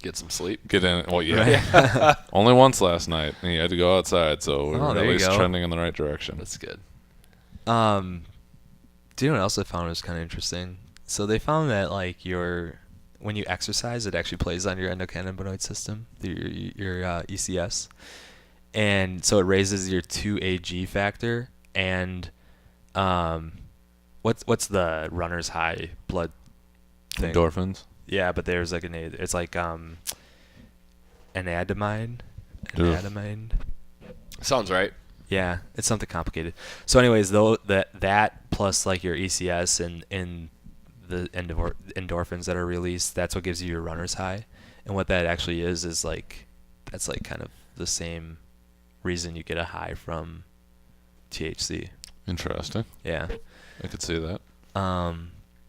Get some sleep. get in. Well, yeah. Only once last night, and you had to go outside, so we Oh, were there at you least go. trending in the right direction. That's good. Do you know what else I found was kind of interesting? So they found that like when you exercise, it actually plays on your endocannabinoid system, your ECS, and so it raises your 2AG factor and what's the runner's high blood thing? Endorphins. Yeah, but there's like it's like anandamide. Ugh. Anandamide. Sounds right. Yeah, it's something complicated. So, anyways, though that plus like your ECS and the endorphins that are released, that's what gives you your runner's high. And what that actually is like that's like kind of the same reason you get a high from THC. Interesting. Yeah. I could see that.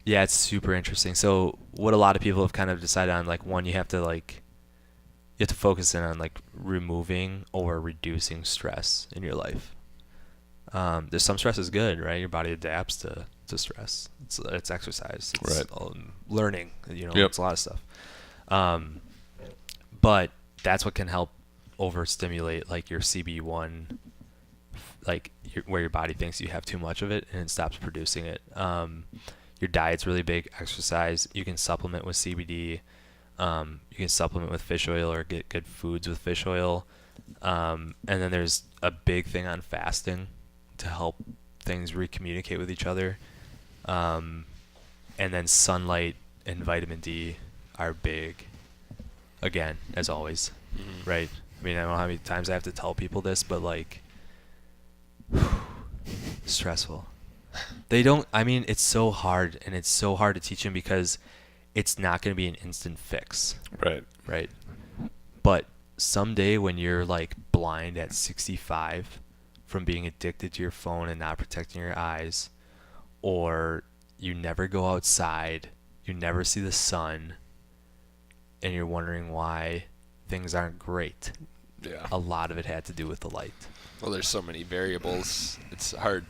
Yeah, it's super interesting. So what a lot of people have kind of decided on, like, one, you have to focus in on like removing or reducing stress in your life. There's some stress is good, right? Your body adapts to stress. It's exercise. It's Right. Learning. Yep. It's a lot of stuff. But that's what can help overstimulate like your CB1, like where your body thinks you have too much of it and it stops producing it. Your diet's really big. Exercise. You can supplement with CBD. You can supplement with fish oil or get good foods with fish oil. And then there's a big thing on fasting to help things recommunicate with each other. And then sunlight and vitamin D are big. Again, as always, right? I mean, I don't know how many times I have to tell people this, but like, stressful. It's so hard, and it's so hard to teach them because it's not going to be an instant fix, right? But someday when you're like blind at 65 from being addicted to your phone and not protecting your eyes, or you never go outside, you never see the sun, and you're wondering why things aren't great. Yeah. A lot of it had to do with the light. Well, there's so many variables. It's hard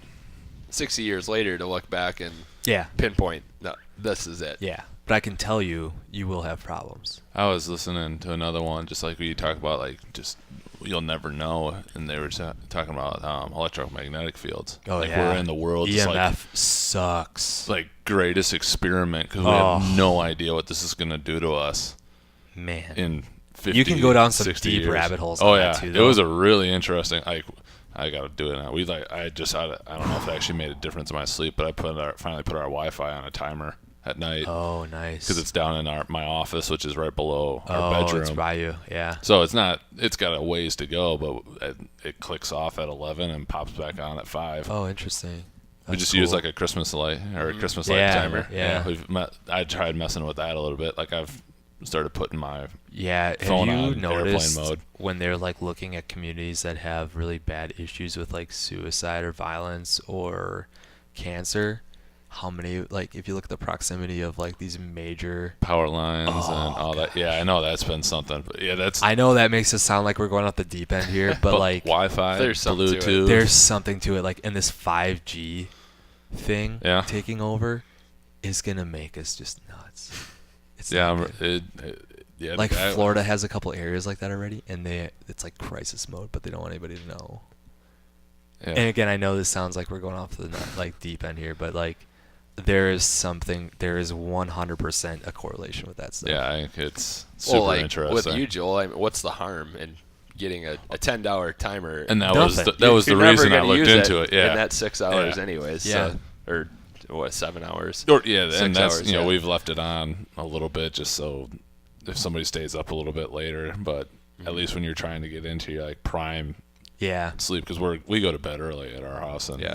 60 years later to look back and pinpoint, no, this is it. Yeah. But I can tell you will have problems. I was listening to another one, just like you talk about, like, just you'll never know, and they were talking about electromagnetic fields. Oh, like, yeah. we're in the world. EMF sucks. Like greatest experiment because we have no idea what this is going to do to us. Man. In 50, you can go down some 60 deep years. rabbit holes. Oh on yeah, that too, it though. was a really interesting. I got to do it now. I don't know if it actually made a difference in my sleep, but I finally put our Wi-Fi on a timer at night. Oh, nice. Because it's down in my office, which is right below our bedroom. It's by you. Yeah. So it's got a ways to go, but it clicks off at 11 and pops back on at 5. Oh, interesting. We just use like a Christmas light or a Christmas light timer. Yeah. I tried messing with that a little bit. Like I've started putting my have phone you on noticed airplane mode. when they're like looking at communities that have really bad issues with like suicide or violence or cancer, how many, like, if you look at the proximity of like these major Power lines and all that. Yeah, I know that's been something. But yeah, I know that makes it sound like we're going off the deep end here, but like Wi-Fi, there's something to it. Bluetooth. there's something to it. Like, and this 5G thing taking over is gonna make us just nuts. It's not good. Like Florida has a couple areas like that already, and it's like crisis mode, but they don't want anybody to know. Yeah. And again, I know this sounds like we're going off the like deep end here, but like there is 100% a correlation with that stuff. Yeah, I think it's super interesting. With you, Joel, I mean, what's the harm in getting a $10 timer? And that was the reason I looked into it. Yeah, in that 6 hours, Yeah. anyways. Yeah. So, or what, 7 hours? Or, yeah, 6 and that's hours, yeah. we've left it on a little bit just so if somebody stays up a little bit later, but at least when you're trying to get into your like prime sleep, because we go to bed early at our house, and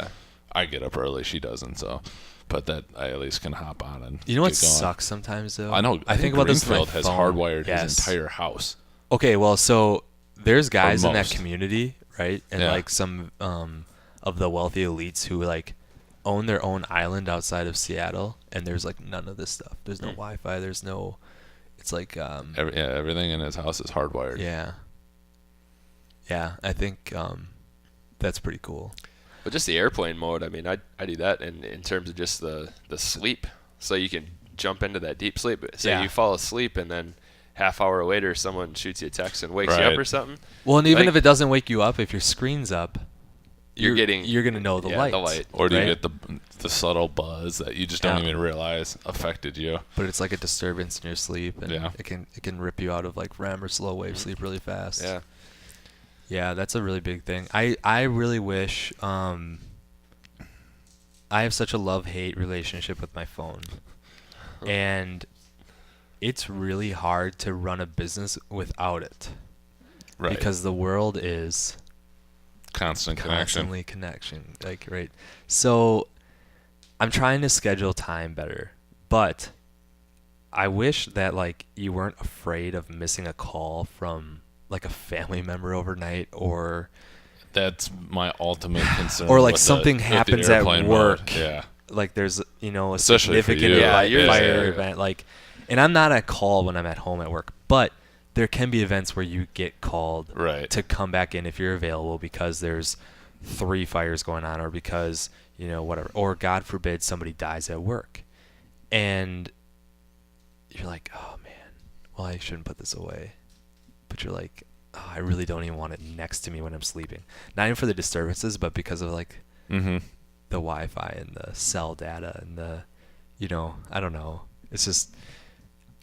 I get up early, she doesn't, so. But that I at least can hop on and You know what get going. sucks sometimes though? I know. I think about this with my Greenfield has phone. hardwired Yes. his entire house. Okay, well, so there's guys in that most. community, right? And Yeah. like some of the wealthy elites who like own their own island outside of Seattle, and there's like none of this stuff. There's no Wi-Fi. There's no. It's like Everything in his house is hardwired. yeah. I think that's pretty cool. But just the airplane mode, I mean, I do that in terms of just the sleep. So you can jump into that deep sleep. Say you fall asleep and then half hour later someone shoots you a text and wakes you up or something. Well, and even Like- if it doesn't wake you up, if your screen's up, you're gonna know the light. the light. Or do you right? get the subtle buzz that you just don't even realize affected you? But it's like a disturbance in your sleep, and Yeah. it can rip you out of like REM or slow wave sleep really fast. Yeah. Yeah, that's a really big thing. I really wish I have such a love-hate relationship with my phone. And it's really hard to run a business without it. Right. Because the world is Constant connection. constantly connection. Like, right. So I'm trying to schedule time better, but I wish that like you weren't afraid of missing a call from like a family member overnight, or That's my ultimate concern. or like with something with the happens at airplane work. mode. Yeah. Like there's, you know, a Especially for significant you. Yeah, yours- fire yeah. event. Like, and I'm not at call when I'm at home at work, but there can be events where you get called Right. to come back in if you're available because there's 3 fires going on, or because, you know, whatever, or God forbid somebody dies at work, and you're like, oh man, well, I shouldn't put this away, but you're like, oh, I really don't even want it next to me when I'm sleeping, not even for the disturbances, but because of like Mm-hmm. the Wi-Fi and the cell data and the, you know, I don't know, it's just,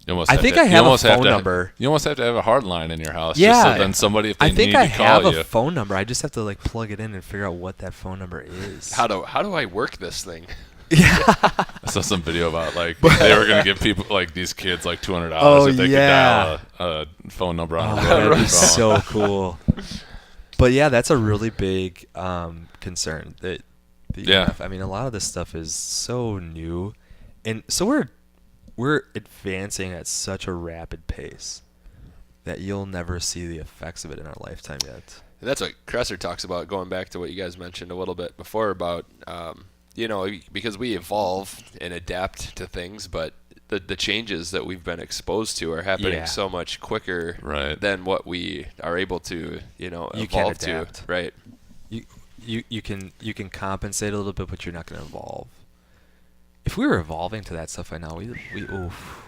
You almost I have think to- I you have a almost have phone to- number. You almost have to have a hard line in your house. Yeah. Just so then somebody, if they I think need I to call have you. a phone number. I just have to like plug it in and figure out what that phone number is. How do I work this thing? I saw some video about like they were gonna give people like these kids like $200 Oh, if they yeah. could dial a phone number Oh, on a that'd rotary be phone. so cool. But yeah, that's a really big concern. That the Yeah. EMF. I mean, a lot of this stuff is so new, and so we're advancing at such a rapid pace that you'll never see the effects of it in our lifetime yet. And that's what Kresser talks about, going back to what you guys mentioned a little bit before about, you know, because we evolve and adapt to things, but the changes that we've been exposed to are happening Yeah. so much quicker Right. than what we are able to, you know, You can't evolve to. adapt. Right. You can compensate a little bit, but you're not going to evolve. If we were evolving to that stuff right now, we oof.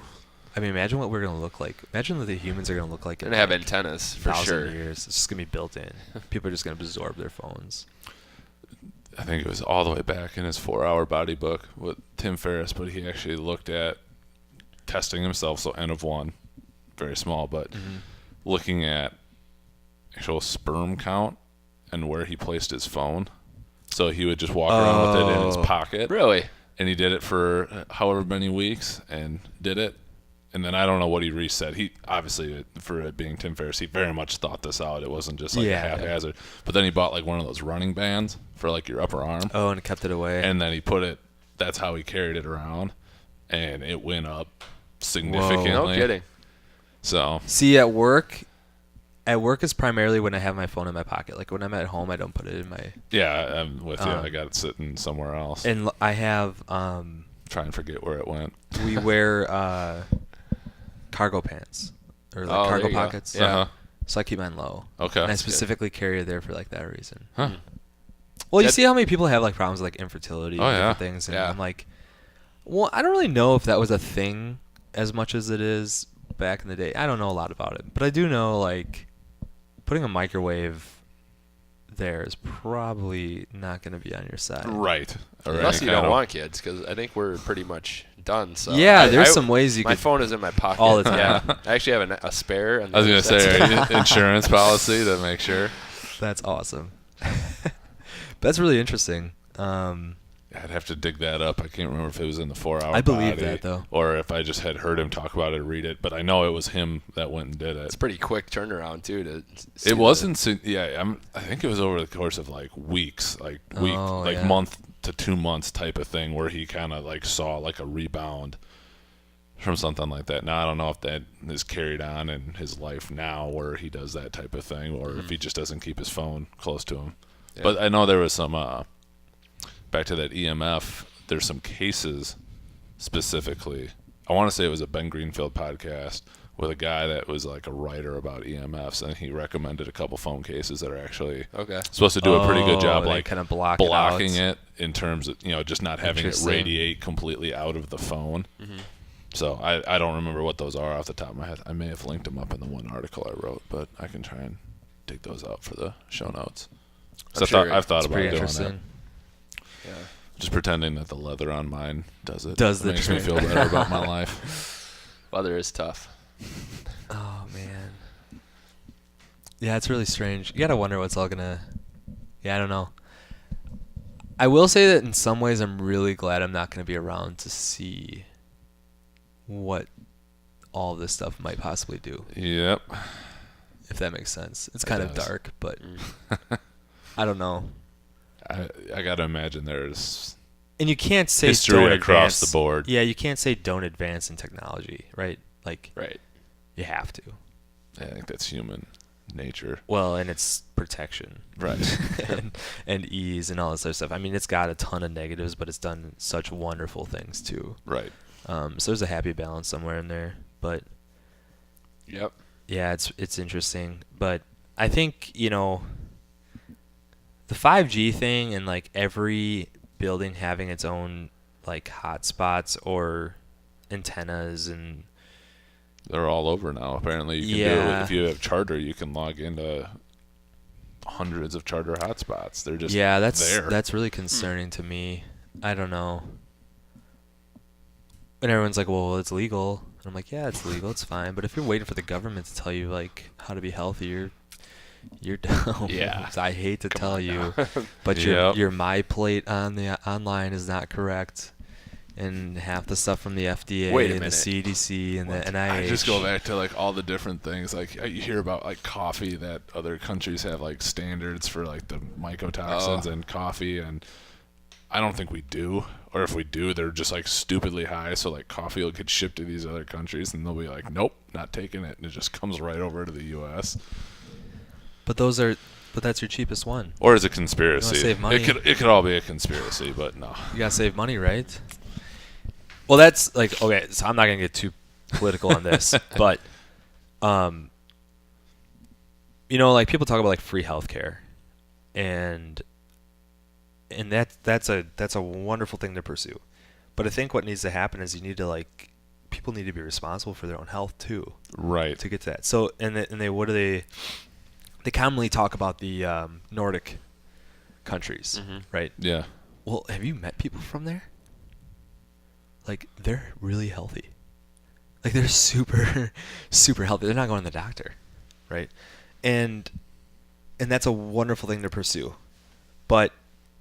I mean, imagine what we're going to look like. Imagine what the humans are going to look like We're in going to have like antennas for 1,000 sure. years. It's just going to be built in. People are just going to absorb their phones. I think it was all the way back in his 4-hour body book with Tim Ferriss, but he actually looked at testing himself, so N of 1, very small, but looking at actual sperm count and where he placed his phone. So he would just walk around with it in his Oh. pocket. Really? And he did it for however many weeks and did it. And then I don't know what he reset. He obviously, for it being Tim Ferriss, he very much thought this out. It wasn't just like Yeah. a haphazard. But then he bought like one of those running bands for like your upper arm. Oh, and kept it away. And then he put it, that's how he carried it around. And it went up significantly. No kidding. So, See, at work is primarily when I have my phone in my pocket. Like when I'm at home, I don't put it in my. yeah, I'm with you. Um, I got it sitting somewhere else. And I have Try and forget where it went. we wear cargo pants or like Oh, there cargo you go. pockets. Yeah. Uh-huh. So I keep mine low. Okay. And I That's good. specifically carry it there for like that reason. Huh. Well, you That- see how many people have like problems with like infertility Oh, and yeah. different things, and Yeah. I'm like, well, I don't really know if that was a thing as much as it is back in the day. I don't know a lot about it, but I do know like putting a microwave there is probably not going to be on your side. Right. All right. Unless you Kinda- don't want kids, because I think we're pretty much done. So Yeah, there's I- some ways you My could. phone is in my pocket All the time. Yeah, I actually have a spare. And I was going to that's- say, are you insurance policy to make sure. That's awesome. That's really interesting. I'd have to dig that up. I can't remember if it was in the 4-hour I believe body that, though. or if I just had heard him talk about it or read it. But I know it was him that went and did it. It's pretty quick turnaround too. To It wasn't. I think it was over the course of like weeks, Oh, yeah. month to 2 months type of thing, where he kind of like saw like a rebound from something like that. Now I don't know if that is carried on in his life now, where he does that type of thing, or if he just doesn't keep his phone close to him. Yeah. But I know there was some. Back to that EMF, there's some cases specifically. I want to say it was a Ben Greenfield podcast with a guy that was like a writer about EMFs, and he recommended a couple phone cases that are actually okay. supposed to do a pretty good job, they like kind of block blocking it. Out. it in terms of just not having it Interesting. radiate completely out of the phone. So I don't remember what those are off the top of my head. I may have linked them up in the one article I wrote, but I can try and dig those out for the show notes. So I've thought It's about pretty doing interesting. that. Yeah. Just pretending that the leather on mine does it. Does the makes me trick. feel better about my life. Weather is tough. Oh man. Yeah, it's really strange. You gotta wonder what's all gonna. Yeah, I don't know. I will say that in some ways, I'm really glad I'm not gonna be around to see what all this stuff might possibly do. Yep. If that makes sense. It's kind of does. dark, but I don't know. I gotta imagine there's And you can't say history don't across advance. the board. Yeah, you can't say don't advance in technology, right? Like Right. you have to. I think that's human nature. Well, and it's protection, Right. and ease and all this other stuff. I mean, it's got a ton of negatives, but it's done such wonderful things too. Right. So there's a happy balance somewhere in there. But Yep. yeah, it's interesting. But I think, the 5G thing and like every building having its own like hotspots or antennas and They're all over now. Apparently, you can do it if you have Charter. You can log into hundreds of Charter hotspots. They're just there. that's really concerning to me. I don't know. And everyone's like, "Well, it's legal." And I'm like, "Yeah, it's legal. It's fine." But if you're waiting for the government to tell you like how to be healthy, you're dumb. Yeah. I hate to tell you, but Yep. your my plate on the online is not correct. And half the stuff from the FDA Wait a and the minute. CDC and the NIH. I just go back to like all the different things. Like you hear about like coffee that other countries have like standards for like the mycotoxins in coffee, and I don't think we do. Or if we do, they're just like stupidly high. So like coffee will get shipped to these other countries, and they'll be like, "Nope, not taking it," and it just comes right over to the U.S. But that's your cheapest one. Or is a conspiracy? save money. It could all be a conspiracy, but no. You gotta save money, right? Well, that's like okay. So I'm not gonna get too political on this, but like people talk about like free healthcare, and that's a wonderful thing to pursue. But I think what needs to happen is people need to be responsible for their own health too. Right. To get to that. So they commonly talk about the Nordic countries, right? Yeah. Well, have you met people from there? Like, they're really healthy. Like, they're super, super healthy. They're not going to the doctor, right? And that's a wonderful thing to pursue. But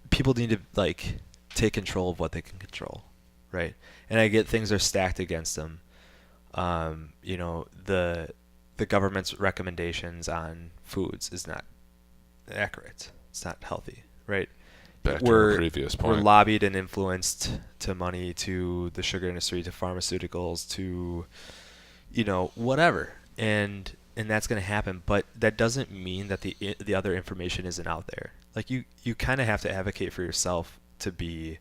people need to, like, take control of what they can control, right? And I get things are stacked against them. The government's recommendations on foods is not accurate. It's not healthy, right? Back to our previous point. We're lobbied and influenced to money, to the sugar industry, to pharmaceuticals, to whatever, and that's going to happen. But that doesn't mean that the other information isn't out there. Like you kind of have to advocate for yourself to be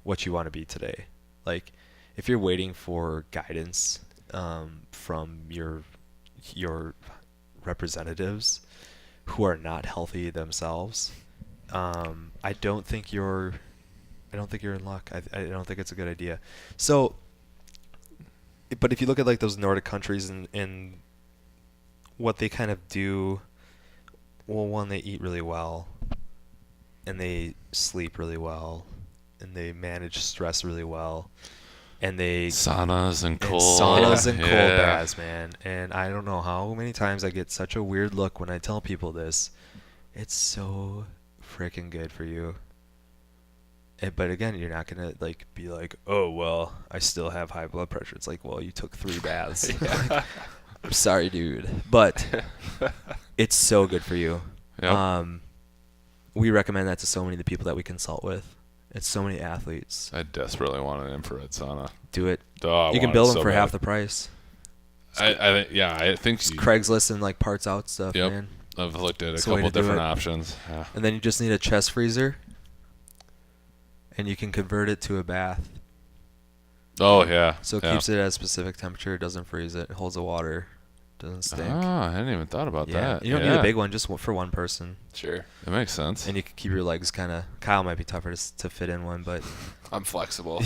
what you want to be today. Like if you're waiting for guidance from your representatives who are not healthy themselves, I don't think you're in luck. I don't think it's a good idea. So, but if you look at like those Nordic countries and what they kind of do, well, one, they eat really well, and they sleep really well, and they manage stress really well, and they saunas and cold baths, man. And I don't know how many times I get such a weird look when I tell people this. It's so freaking good for you. But again, you're not gonna like be like, oh well, I still have high blood pressure. It's like, well, you took 3 baths. Like, I'm sorry, dude, but it's so good for you. Yep. We recommend that to so many of the people that we consult with. It's so many athletes. I desperately want an infrared sauna. Do it. Oh, you can build them for half the price. I think It's Craigslist and like parts out stuff, Yep. man. I've looked at It's a the way couple to do different it. options. Yeah. And then you just need a chest freezer, and you can convert it to a bath. Oh yeah. So it keeps it at a specific temperature. It doesn't freeze it. It holds the water. Doesn't stink. Oh, I hadn't even thought about that. You don't need a big one, just for one person. Sure. That makes sense. And you can keep your legs kind of. Kyle might be tougher to fit in one, but. I'm flexible.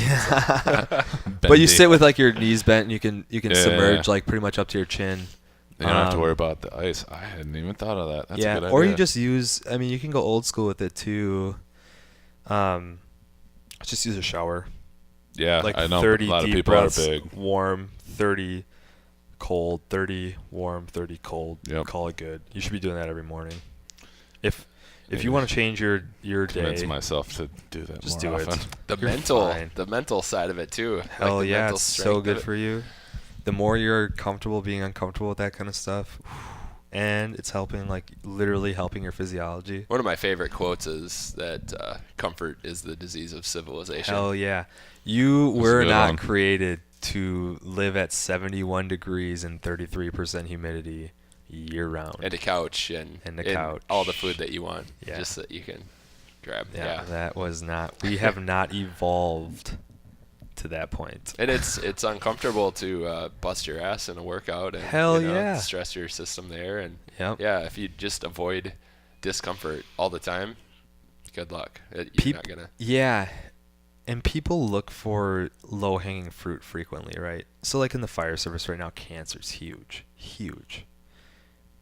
But you sit with like your knees bent, and you can Yeah. submerge like pretty much up to your chin. You don't have to worry about the ice. I hadn't even thought of that. That's a good idea. Or you just use. I mean, you can go old school with it too. Just use a shower. Yeah, Like I know 30 a lot of deep people breaths, are big. warm, 30 cold, 30 warm, 30 cold. Yep. Call it good. You should be doing that every morning. If you want to change your Convince day, myself to do that just more do often. it. The You're mental fine. side of it too. Hell like the yeah, mental it's so strength good of it. for you. The more you're comfortable being uncomfortable with that kind of stuff, and it's helping, like literally helping your physiology. One of my favorite quotes is that comfort is the disease of civilization. Hell yeah. You That's a were good not one. created to live at 71 degrees and 33% humidity year round. And a couch and couch. all the food that you want, Yeah. just that you can grab. Yeah, that was not. We have not evolved to that point. And it's uncomfortable to bust your ass in a workout and Hell yeah. stress your system there. And Yep. yeah, if you just avoid discomfort all the time, good luck. You're not gonna. Yeah, and people look for low-hanging fruit frequently, right? So like in the fire service right now, cancer's huge, huge.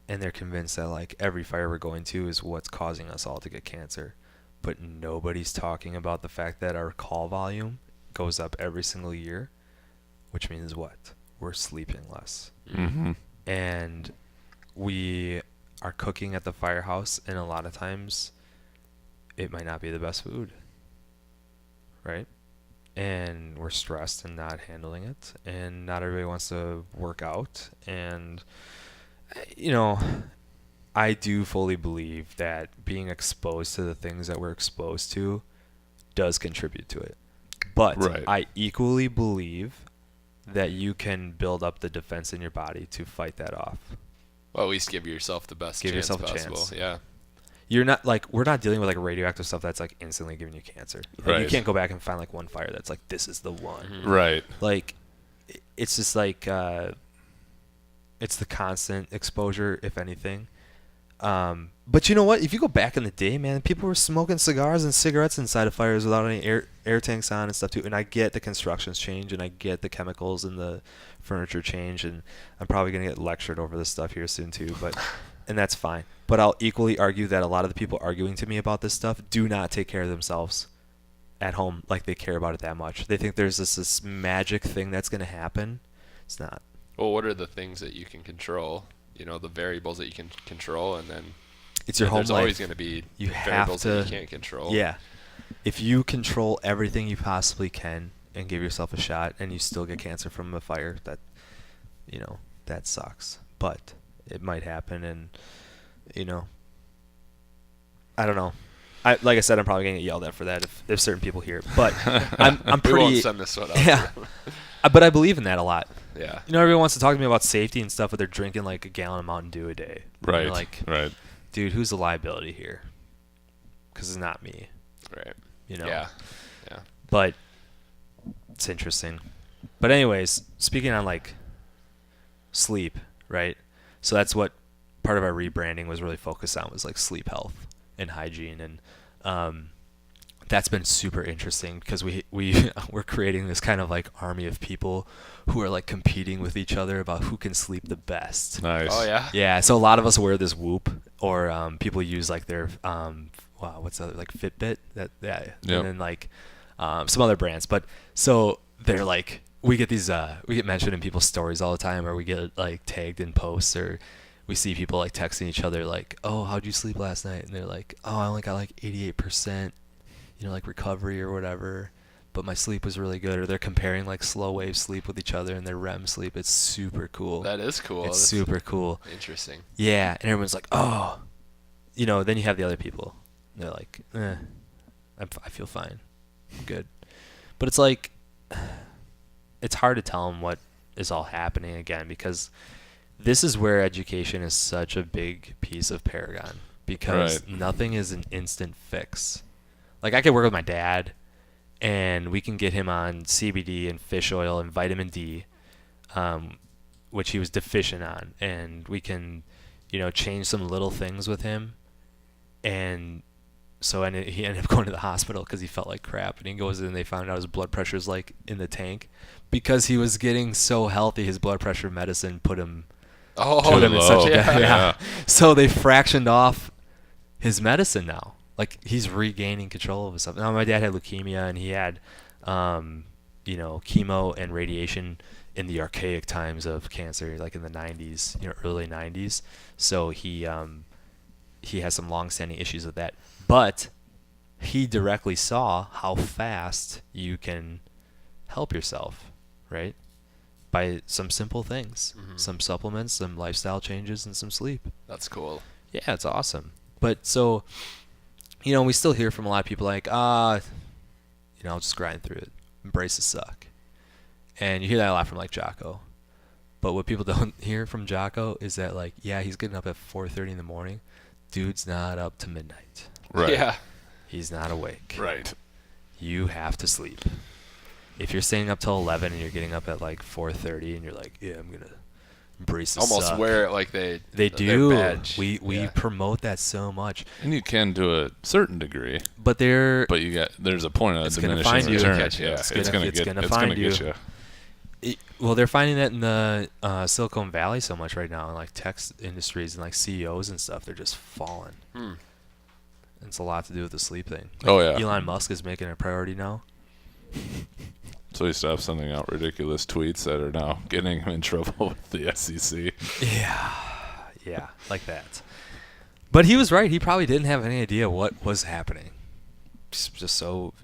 And they're convinced that like every fire we're going to is what's causing us all to get cancer. But nobody's talking about the fact that our call volume goes up every single year, which means what? We're sleeping less. Mm-hmm. And we are cooking at the firehouse, and a lot of times it might not be the best food, right? And we're stressed and not handling it, and not everybody wants to work out. And I do fully believe that being exposed to the things that we're exposed to does contribute to it. But Right. I equally believe that you can build up the defense in your body to fight that off. Well, at least give yourself the best Give chance yourself a possible. chance. Yeah. We're not dealing with like radioactive stuff that's like instantly giving you cancer. Like, you Right. can't go back and find like one fire that's like, this is the one. Right. Like, it's just like, it's the constant exposure, if anything. But you know what? If you go back in the day, man, people were smoking cigars and cigarettes inside of fires without any air tanks on and stuff too. And I get the constructions change, and I get the chemicals and the furniture change, and I'm probably gonna get lectured over this stuff here soon too. But and that's fine. But I'll equally argue that a lot of the people arguing to me about this stuff do not take care of themselves at home like they care about it that much. They think there's this magic thing that's gonna happen. It's not. Well, what are the things that you can control? The variables that you can control, and then It's your home there's life. always going to be You have variables that to- you can't control. Yeah. If you control everything you possibly can and give yourself a shot, and you still get cancer from a fire, that sucks. But it might happen, and I don't know. Like I said, I'm probably gonna get yelled at for that if there's certain people here. But I'm We pretty. won't send this one out. Yeah. But I believe in that a lot. Yeah. Everyone wants to talk to me about safety and stuff, but they're drinking like a gallon of Mountain Dew a day. And Right. you're like, Right. dude, who's the liability here? Because it's not me. Right. Yeah. Yeah. But it's interesting. But anyways, speaking on like sleep, right? So that's what part of our rebranding was really focused on, was like sleep health and hygiene. And that's been super interesting because we're creating this kind of like army of people who are like competing with each other about who can sleep the best. Nice. Oh yeah. Yeah, so a lot of us wear this Whoop, or people use like their what's the other, like Fitbit, Yep. and then like some other brands. But so they're like, we get mentioned in people's stories all the time, or we get like tagged in posts, or we see people like texting each other like, oh, how'd you sleep last night? And they're like, oh, I only got like 88%, like recovery or whatever, but my sleep was really good. Or they're comparing like slow wave sleep with each other and their REM sleep. It's super cool. That is cool. It's That's super cool. interesting. Yeah, and everyone's like, oh, then you have the other people. And they're like, I feel fine. I'm good. But it's like, it's hard to tell them what is all happening again, because this is where education is such a big piece of Paragon, because Right. nothing is an instant fix. Like, I could work with my dad, and we can get him on CBD and fish oil and vitamin D, which he was deficient on, and we can, change some little things with him. And so he ended up going to the hospital because he felt like crap, and he goes in and they found out his blood pressure's like in the tank, because he was getting so healthy. His blood pressure medicine put him Oh, in such a yeah. yeah. So they fractioned off his medicine now. Like, he's regaining control of himself. Now, my dad had leukemia, and he had, chemo and radiation in the archaic times of cancer, like in the 90s, early 90s. So he has some long-standing issues with that. But he directly saw how fast you can help yourself, right? by some simple things, some supplements, some lifestyle changes, and some sleep. That's cool. Yeah, it's awesome. But so, we still hear from a lot of people like, I'll just grind through it. Embrace the suck. And you hear that a lot from like Jocko. But what people don't hear from Jocko is that like, yeah, he's getting up at 4:30 in the morning. Dude's not up to midnight. Right. Yeah. He's not awake. Right. You have to sleep. If you're staying up till 11 and you're getting up at like 4:30 and you're like, yeah, I'm gonna embrace the Almost suck. wear it like They their do. badge. We Yeah. promote that so much. And you can to a certain degree, But there's a point of It's gonna diminishing find you. returns. Catch you. Yeah, It's it's gonna gonna find get you. you. they're finding that in the Silicon Valley so much right now, in like tech industries and like CEOs and stuff. They're just falling. It's a lot to do with the sleep thing. Oh yeah. Elon Musk is making it a priority now. So he stopped sending out ridiculous tweets that are now getting him in trouble with the SEC. Yeah, like that. But he was right. He probably didn't have any idea what was happening. Just so,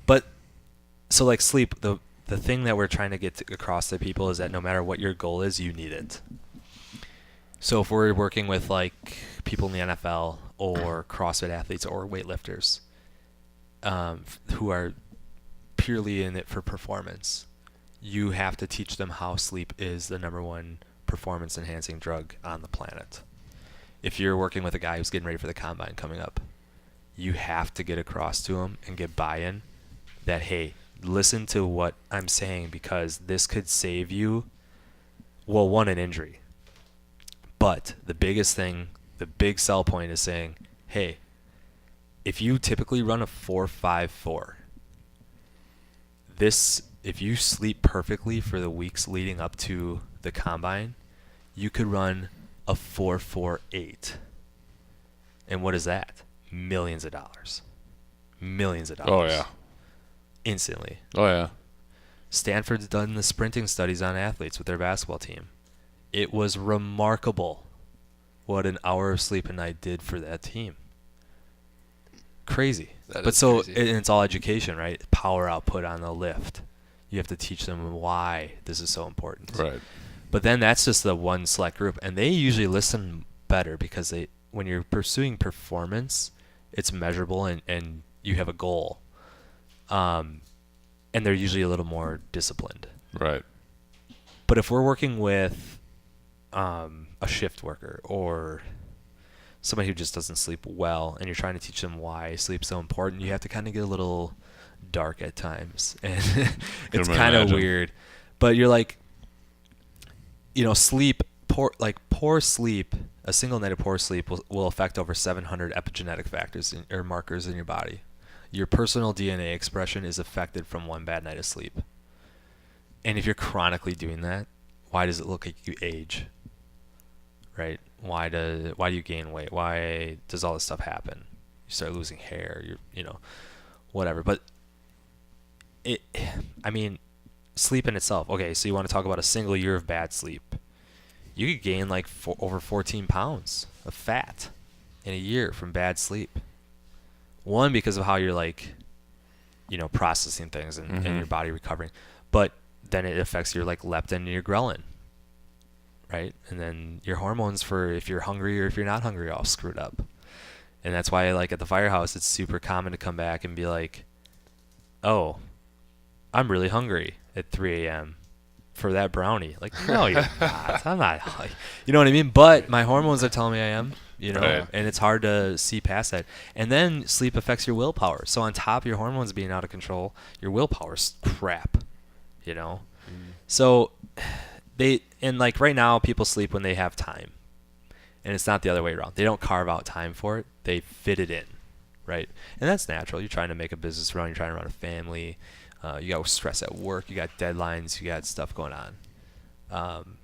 But, so like sleep, the thing that we're trying to get across to people is that no matter what your goal is, you need it. So if we're working with like people in the NFL or CrossFit athletes or weightlifters who are purely in it for performance, you have to teach them how sleep is the number one performance enhancing drug on the planet. If you're working with a guy who's getting ready for the combine coming up, you have to get across to him and get buy-in that, hey, listen to what I'm saying because this could save you, well, one, an injury. But the biggest thing, the big sell point is saying, hey, if you typically run a 4.54, if you sleep perfectly for the weeks leading up to the combine, you could run a 4.48. And what is that? Millions of dollars. Millions of dollars. Oh yeah. Instantly. Oh yeah. Stanford's done the sprinting studies on athletes with their basketball team. It was remarkable what an hour of sleep a night did for that team. Crazy. That But is so crazy. and it's all education, right? Power output on the lift. You have to teach them why this is so important. Right. But then that's just the one select group, and they usually listen better because when you're pursuing performance, it's measurable and you have a goal. And they're usually a little more disciplined. Right. But if we're working with a shift worker or somebody who just doesn't sleep well, and you're trying to teach them why sleep's so important, you have to kind of get a little dark at times, and it's kind of weird. But you're like, sleep, poor sleep, a single night of poor sleep will affect over 700 epigenetic factors or markers in your body. Your personal DNA expression is affected from one bad night of sleep. And if you're chronically doing that, why does it look like you age? Right? Why do you gain weight? Why does all this stuff happen? You start losing hair, whatever. But sleep in itself. Okay, so you want to talk about a single year of bad sleep. You could gain like over 14 pounds of fat in a year from bad sleep. One, because of how you're processing things and your body recovering. But then it affects your leptin and your ghrelin. Right? And then your hormones for if you're hungry or if you're not hungry are all screwed up. And that's why at the firehouse it's super common to come back and be like, oh, I'm really hungry at 3 a.m. for that brownie. No, you're not. I'm not. You know what I mean? But my hormones are telling me I am, Right. and it's hard to see past that. And then sleep affects your willpower. So on top of your hormones being out of control, your willpower's crap, So right now people sleep when they have time. And it's not the other way around. They don't carve out time for it. They fit it in, right? And that's natural. You're trying to make a business run. You're trying to run a family. You got stress at work. You got deadlines. You got stuff going on. And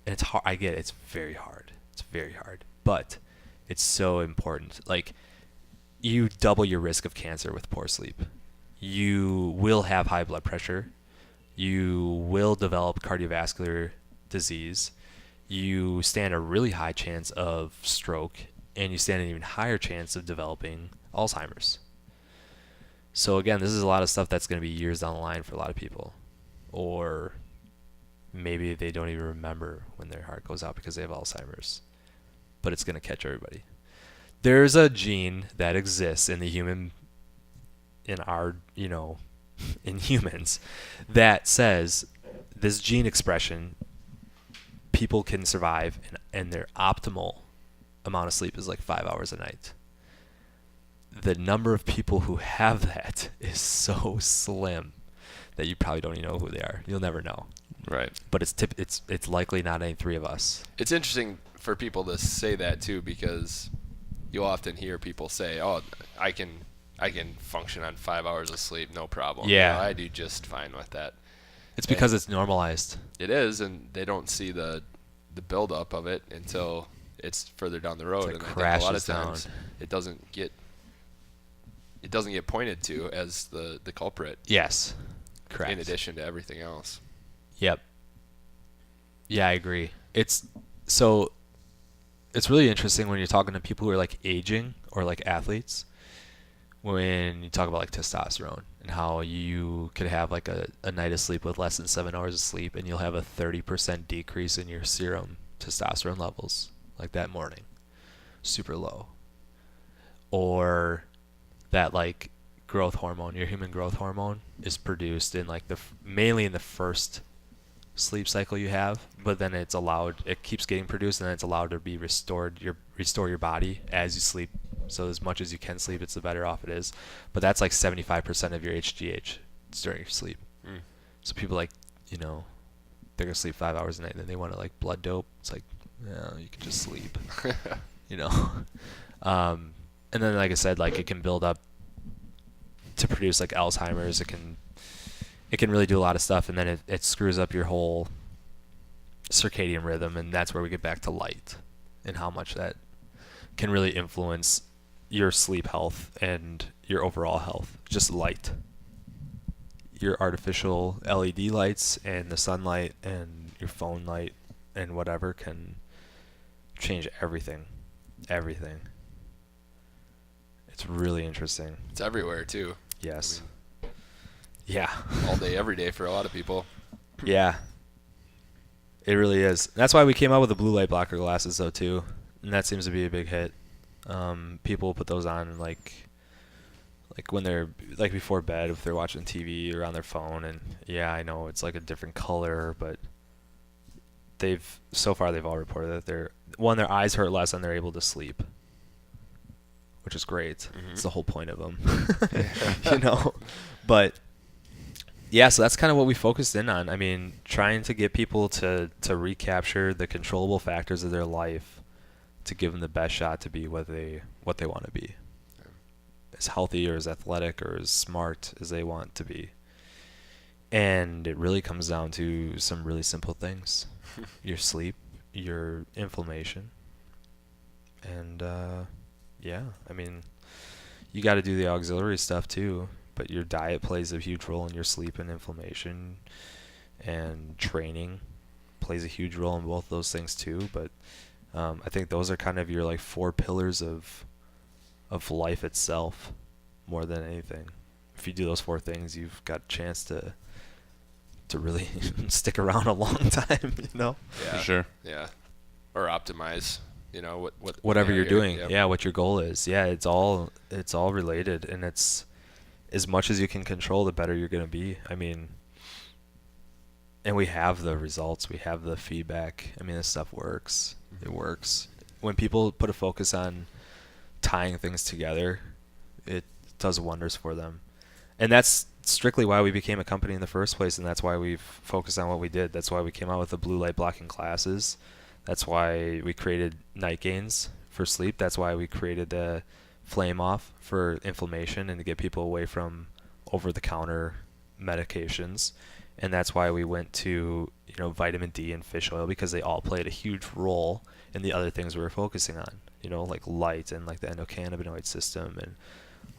it's hard. I get it. It's very hard. It's very hard. But it's so important. You double your risk of cancer with poor sleep. You will have high blood pressure. You will develop cardiovascular disease. You stand a really high chance of stroke, and you stand an even higher chance of developing Alzheimer's. So again, this is a lot of stuff that's going to be years down the line for a lot of people, or maybe they don't even remember when their heart goes out because they have Alzheimer's, but it's going to catch everybody. There's a gene that exists in in humans that says this gene expression, people can survive and their optimal amount of sleep is like 5 hours a night. The number of people who have that is so slim that you probably don't even know who they are. You'll never know. Right. But it's likely not any three of us. It's interesting for people to say that too, because you'll often hear people say, "Oh, I can function on 5 hours of sleep, no problem. Yeah. I do just fine with that." It's because it's normalized. It is, and they don't see the buildup of it until it's further down the road. Like and I think a lot of crashes times down. it doesn't get pointed to as the culprit. Yes. Correct. In addition to everything else. Yep. Yeah, I agree. It's really interesting when you're talking to people who are like aging or like athletes, when you talk about like testosterone and how you could have like a night of sleep with less than 7 hours of sleep and you'll have a 30% decrease in your serum testosterone levels like that morning. Super low. Or that like growth hormone, your human growth hormone is produced in like mainly in the first sleep cycle you have, but then it keeps getting produced and then it's allowed to be restored, restore your body as you sleep. So as much as you can sleep, it's the better off it is. But that's like 75% of your HGH during your sleep. So people like, they're gonna sleep 5 hours a night and then they want to like blood dope. It's like, no, you can just sleep. And then like I said, like it can build up to produce like Alzheimer's. It can really do a lot of stuff, and then it screws up your whole circadian rhythm, and that's where we get back to light and how much that can really influence your sleep health and your overall health. Just light. Your artificial LED lights and the sunlight and your phone light and whatever can change everything. Everything. It's really interesting. It's everywhere too. Yes. Yeah. All day, every day for a lot of people. Yeah. It really is. That's why we came out with the blue light blocker glasses though too. And that seems to be a big hit. People put those on like when they're like before bed, if they're watching TV or on their phone, and yeah, I know it's like a different color, but they've all reported that their eyes hurt less and they're able to sleep, which is great. It's the whole point of them. But yeah, so that's kind of what we focused in on. I mean, trying to get people to recapture the controllable factors of their life to give them the best shot to be what they want to be. As healthy or as athletic or as smart as they want to be. And it really comes down to some really simple things. Your sleep, your inflammation, and I mean, you got to do the auxiliary stuff too, but your diet plays a huge role in your sleep and inflammation, and training plays a huge role in both those things too. But I think those are kind of your like 4 pillars of life itself, more than anything. If you do those 4 things, you've got a chance to really stick around a long time, Yeah. For sure. Yeah. Or optimize, whatever you're doing. Yep. Yeah, what your goal is. Yeah, it's all related, and it's as much as you can control, the better you're going to be. I mean, and we have the results, we have the feedback. I mean, this stuff works. It works. When people put a focus on tying things together, it does wonders for them. And that's strictly why we became a company in the first place, and that's why we've focused on what we did. That's why we came out with the blue light blocking glasses. That's why we created Night Gains for sleep. That's why we created the Flame Off for inflammation and to get people away from over-the-counter medications. And that's why we went to vitamin D and fish oil, because they all played a huge role in the other things we were focusing on. Like light and like the endocannabinoid system and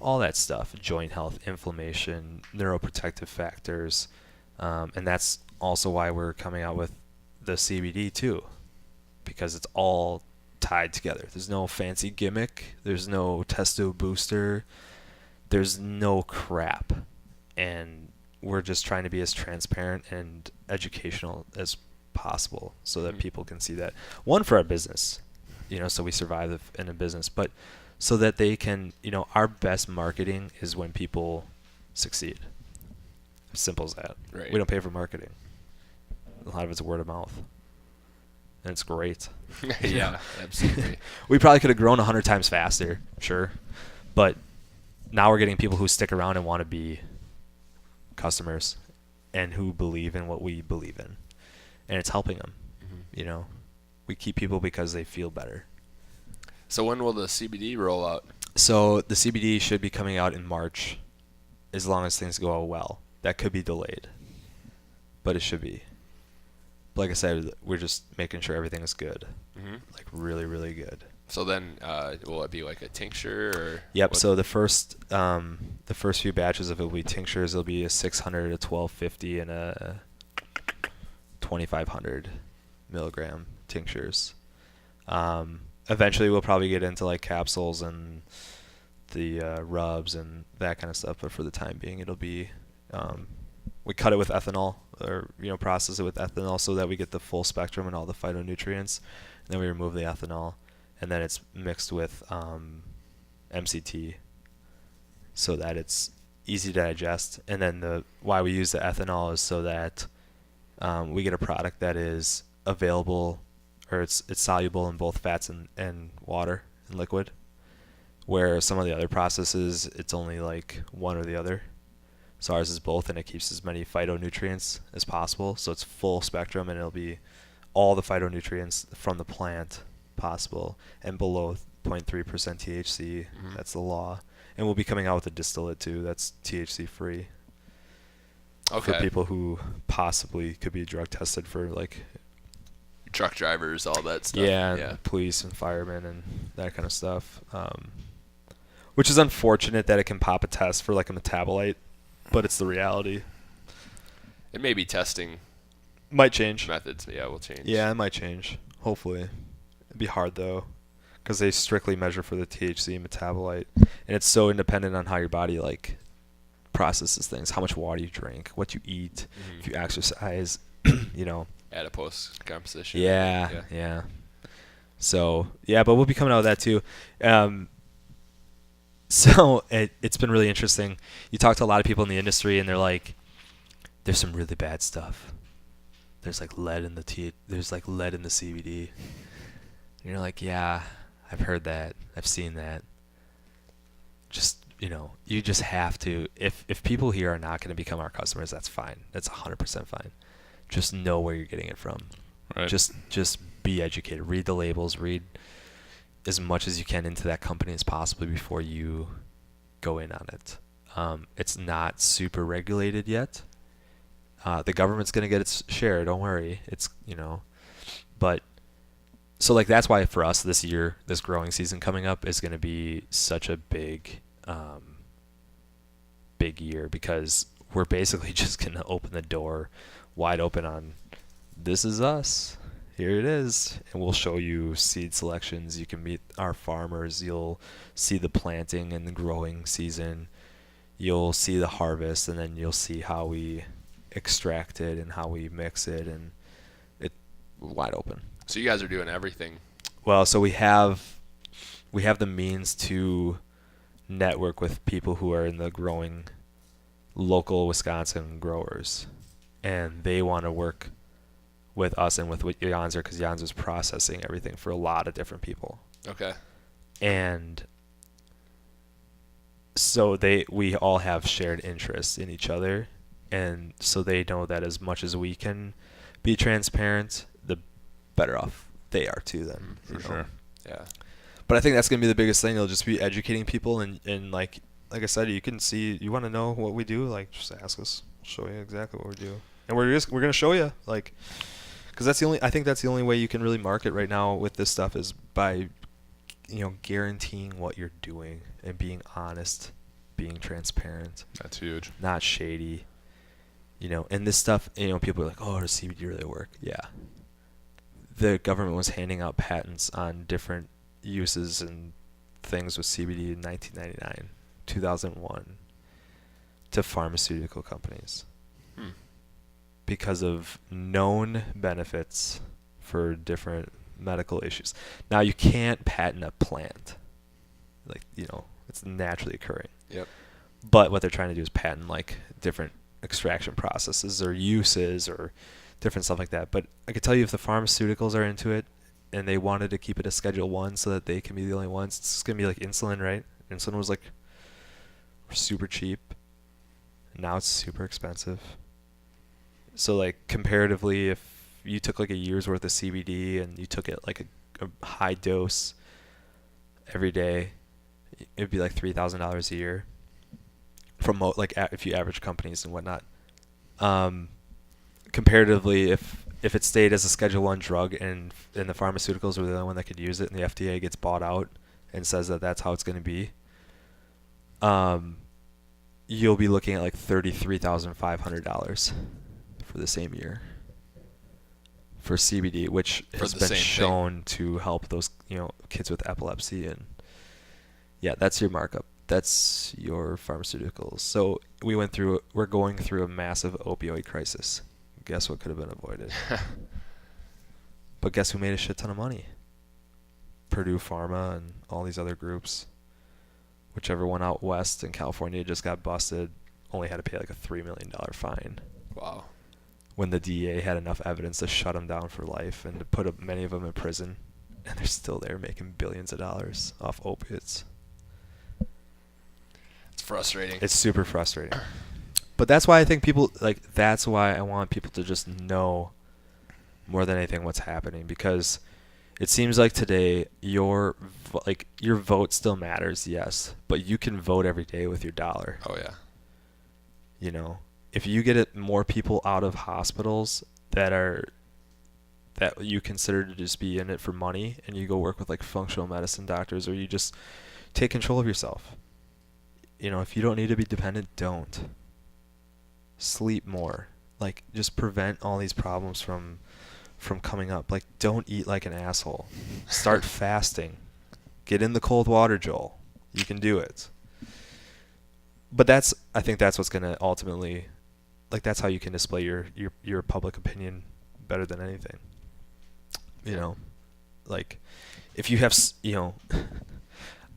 all that stuff, joint health, inflammation, neuroprotective factors. And that's also why we're coming out with the CBD too, because it's all tied together. There's no fancy gimmick. There's no testo booster. There's no crap. And we're just trying to be as transparent and educational as possible so that Mhm. people can see that. One, for our business, so we survive in a business, but so that they can, our best marketing is when people succeed. Simple as that. Right. We don't pay for marketing. A lot of it's word of mouth. And it's great. Yeah, absolutely. We probably could have grown 100 times faster, sure. But now we're getting people who stick around and want to be customers and who believe in what we believe in. And it's helping them. Mhm. We keep people because they feel better. So when will the CBD roll out? So the CBD should be coming out in March as long as things go well. That could be delayed, but it should be. Like I said, we're just making sure everything is good, Mm-hmm. like really, really good. So then, will it be like a tincture or? Yep. what- So the first few batches of it will be tinctures. It'll be a 600, a 1250, and a 2500 milligram tinctures. Eventually, we'll probably get into like capsules and the rubs and that kind of stuff. But for the time being, it'll be we cut it with ethanol, or process it with ethanol so that we get the full spectrum and all the phytonutrients. And then we remove the ethanol, and then it's mixed with MCT so that it's easy to digest. And then why we use the ethanol is so that we get a product that is available, or it's soluble in both fats and water and liquid, where some of the other processes it's only like one or the other. So ours is both, and it keeps as many phytonutrients as possible. So it's full spectrum, and it'll be all the phytonutrients from the plant possible, and below 0.3% THC. Mhm. That's the law. And we'll be coming out with a distillate too that's THC free Okay. for people who possibly could be drug tested for like Truck drivers, all that stuff. yeah, police and firemen and that kind of stuff. Which is unfortunate that it can pop a test for like a metabolite, but it's the reality. It may be testing Might change. methods. Yeah, will change. Yeah, it might change. Hopefully. It'd be hard though, because they strictly measure for the THC metabolite, and it's so independent on how your body like processes things, how much water you drink, what you eat, Mhm. if you exercise, Adipose composition. Yeah. So but we'll be coming out with that too. So it's been really interesting. You talk to a lot of people in the industry, and they're like, "There's some really bad stuff. There's like lead in the There's like lead in the CBD." And you're like, "Yeah, I've heard that. I've seen that." Just you just have to. If people here are not going to become our customers, that's fine. That's 100% fine. Just know where you're getting it from. Right. Just be educated. Read the labels. Read as much as you can into that company as possible before you go in on it. It's not super regulated yet. The government's going to get its share. Don't worry. It's, but so like that's why for us this year, this growing season coming up is going to be such a big year, because we're basically just going to open the door wide open on this is us. Here it is. And we'll show you seed selections. You can meet our farmers. You'll see the planting and the growing season. You'll see the harvest, and then you'll see how we extract it and how we mix it, and it wide open. So you guys are doing everything. Well, so we have the means to network with people who are in the growing local Wisconsin growers, and they want to work with us and with Janzer, because Janzer's processing everything for a lot of different people. Okay. And so we all have shared interests in each other, and so they know that as much as we can be transparent, the better off they are too then. For sure. Yeah. But I think that's going to be the biggest thing. It'll just be educating people, and like I said, you can see, you want to know what we do, like just ask us. We'll show you exactly what we do. And we're going to show you, like, because I think that's the only way you can really market right now with this stuff is by guaranteeing what you're doing and being honest, being transparent, That's huge. not shady. And this stuff, people are like, "Oh, does CBD really work?" Yeah. The government was handing out patents on different uses and things with CBD in 1999, 2001, to pharmaceutical companies because of known benefits for different medical issues. Now, you can't patent a plant. Like, it's naturally occurring. Yep. But what they're trying to do is patent like different extraction processes or uses or different stuff like that. But I could tell you if the pharmaceuticals are into it and they wanted to keep it a Schedule 1 so that they can be the only ones, it's going to be like insulin, right? Insulin was like super cheap. Now it's super expensive. So like comparatively, if you took like a year's worth of CBD and you took it like a high dose every day, it'd be like $3,000 a year from if you average companies and whatnot. Comparatively, if it stayed as a Schedule 1 drug and the pharmaceuticals were the only one that could use it and the FDA gets bought out and says that that's how it's going to be, you'll be looking at like $33,500 for the same year for CBD, which has been shown to help those kids with epilepsy. And yeah, that's your markup. That's your pharmaceuticals. So we're going through a massive opioid crisis. Guess what could have been avoided? But guess who made a shit ton of money? Purdue Pharma and all these other groups. Whichever one out west in California just got busted, only had to pay like a $3 million fine. Wow. When the DEA had enough evidence to shut them down for life and to put many of them in prison, and they're still there making billions of dollars off opiates. It's frustrating. It's super frustrating. But that's why I think that's why I want people to just know more than anything what's happening, because it seems like today your vote still matters, yes, but you can vote every day with your dollar. Oh yeah. If you get more people out of hospitals that you consider to just be in it for money, and you go work with like functional medicine doctors, or you just take control of yourself. If you don't need to be dependent, don't. Sleep more. Like, just prevent all these problems from coming up. Like, don't eat like an asshole. Start fasting. Get in the cold water, Joel. You can do it. But I think that's what's going to ultimately, that's how you can display your public opinion better than anything. If you have,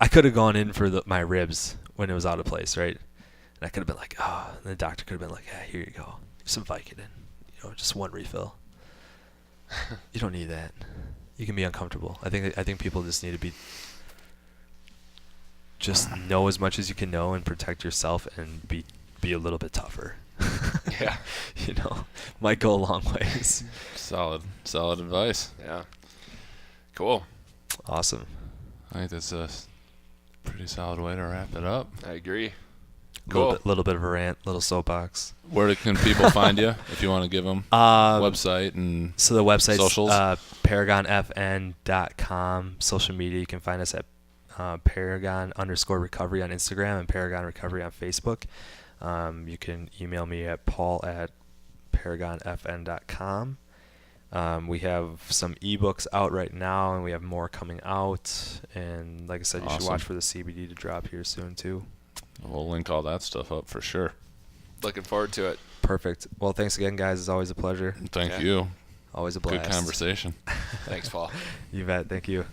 I could have gone in for my ribs when it was out of place, right? And I could have been like, oh, and the doctor could have been like, yeah, here you go. Here's some Vicodin. Just one refill. You don't need that. You can be uncomfortable. I think people just need to just know as much as you can know and protect yourself and be a little bit tougher. Yeah. Might go a long ways. Solid advice. Yeah. Cool. Awesome. I think that's a pretty solid way to wrap it up. I agree. Cool. Little bit of a rant, little soapbox. Where can people find you if you want to give them website and so the website's socials? ParagonFN.com. Social media, you can find us at Paragon_recovery on Instagram and Paragon Recovery on Facebook. You can email me at paul@ParagonFN.com. We have some ebooks out right now, and we have more coming out. And like I said, you should watch for the CBD to drop here soon too. We'll link all that stuff up for sure. Looking forward to it. Perfect. Well, thanks again, guys. It's always a pleasure. Thank you. Always a blast. Good conversation. Thanks, Paul. You bet. Thank you.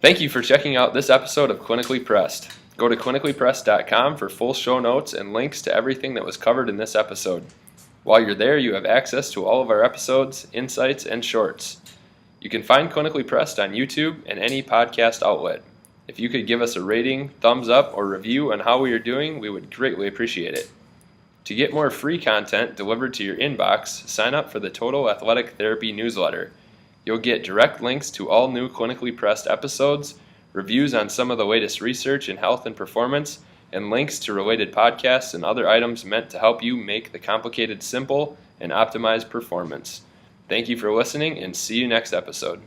Thank you for checking out this episode of Clinically Pressed. Go to clinicallypressed.com for full show notes and links to everything that was covered in this episode. While you're there, you have access to all of our episodes, insights, and shorts. You can find Clinically Pressed on YouTube and any podcast outlet. If you could give us a rating, thumbs up, or review on how we are doing, we would greatly appreciate it. To get more free content delivered to your inbox, sign up for the Total Athletic Therapy newsletter. You'll get direct links to all new Clinically Pressed episodes, reviews on some of the latest research in health and performance, and links to related podcasts and other items meant to help you make the complicated simple and optimize performance. Thank you for listening, and see you next episode.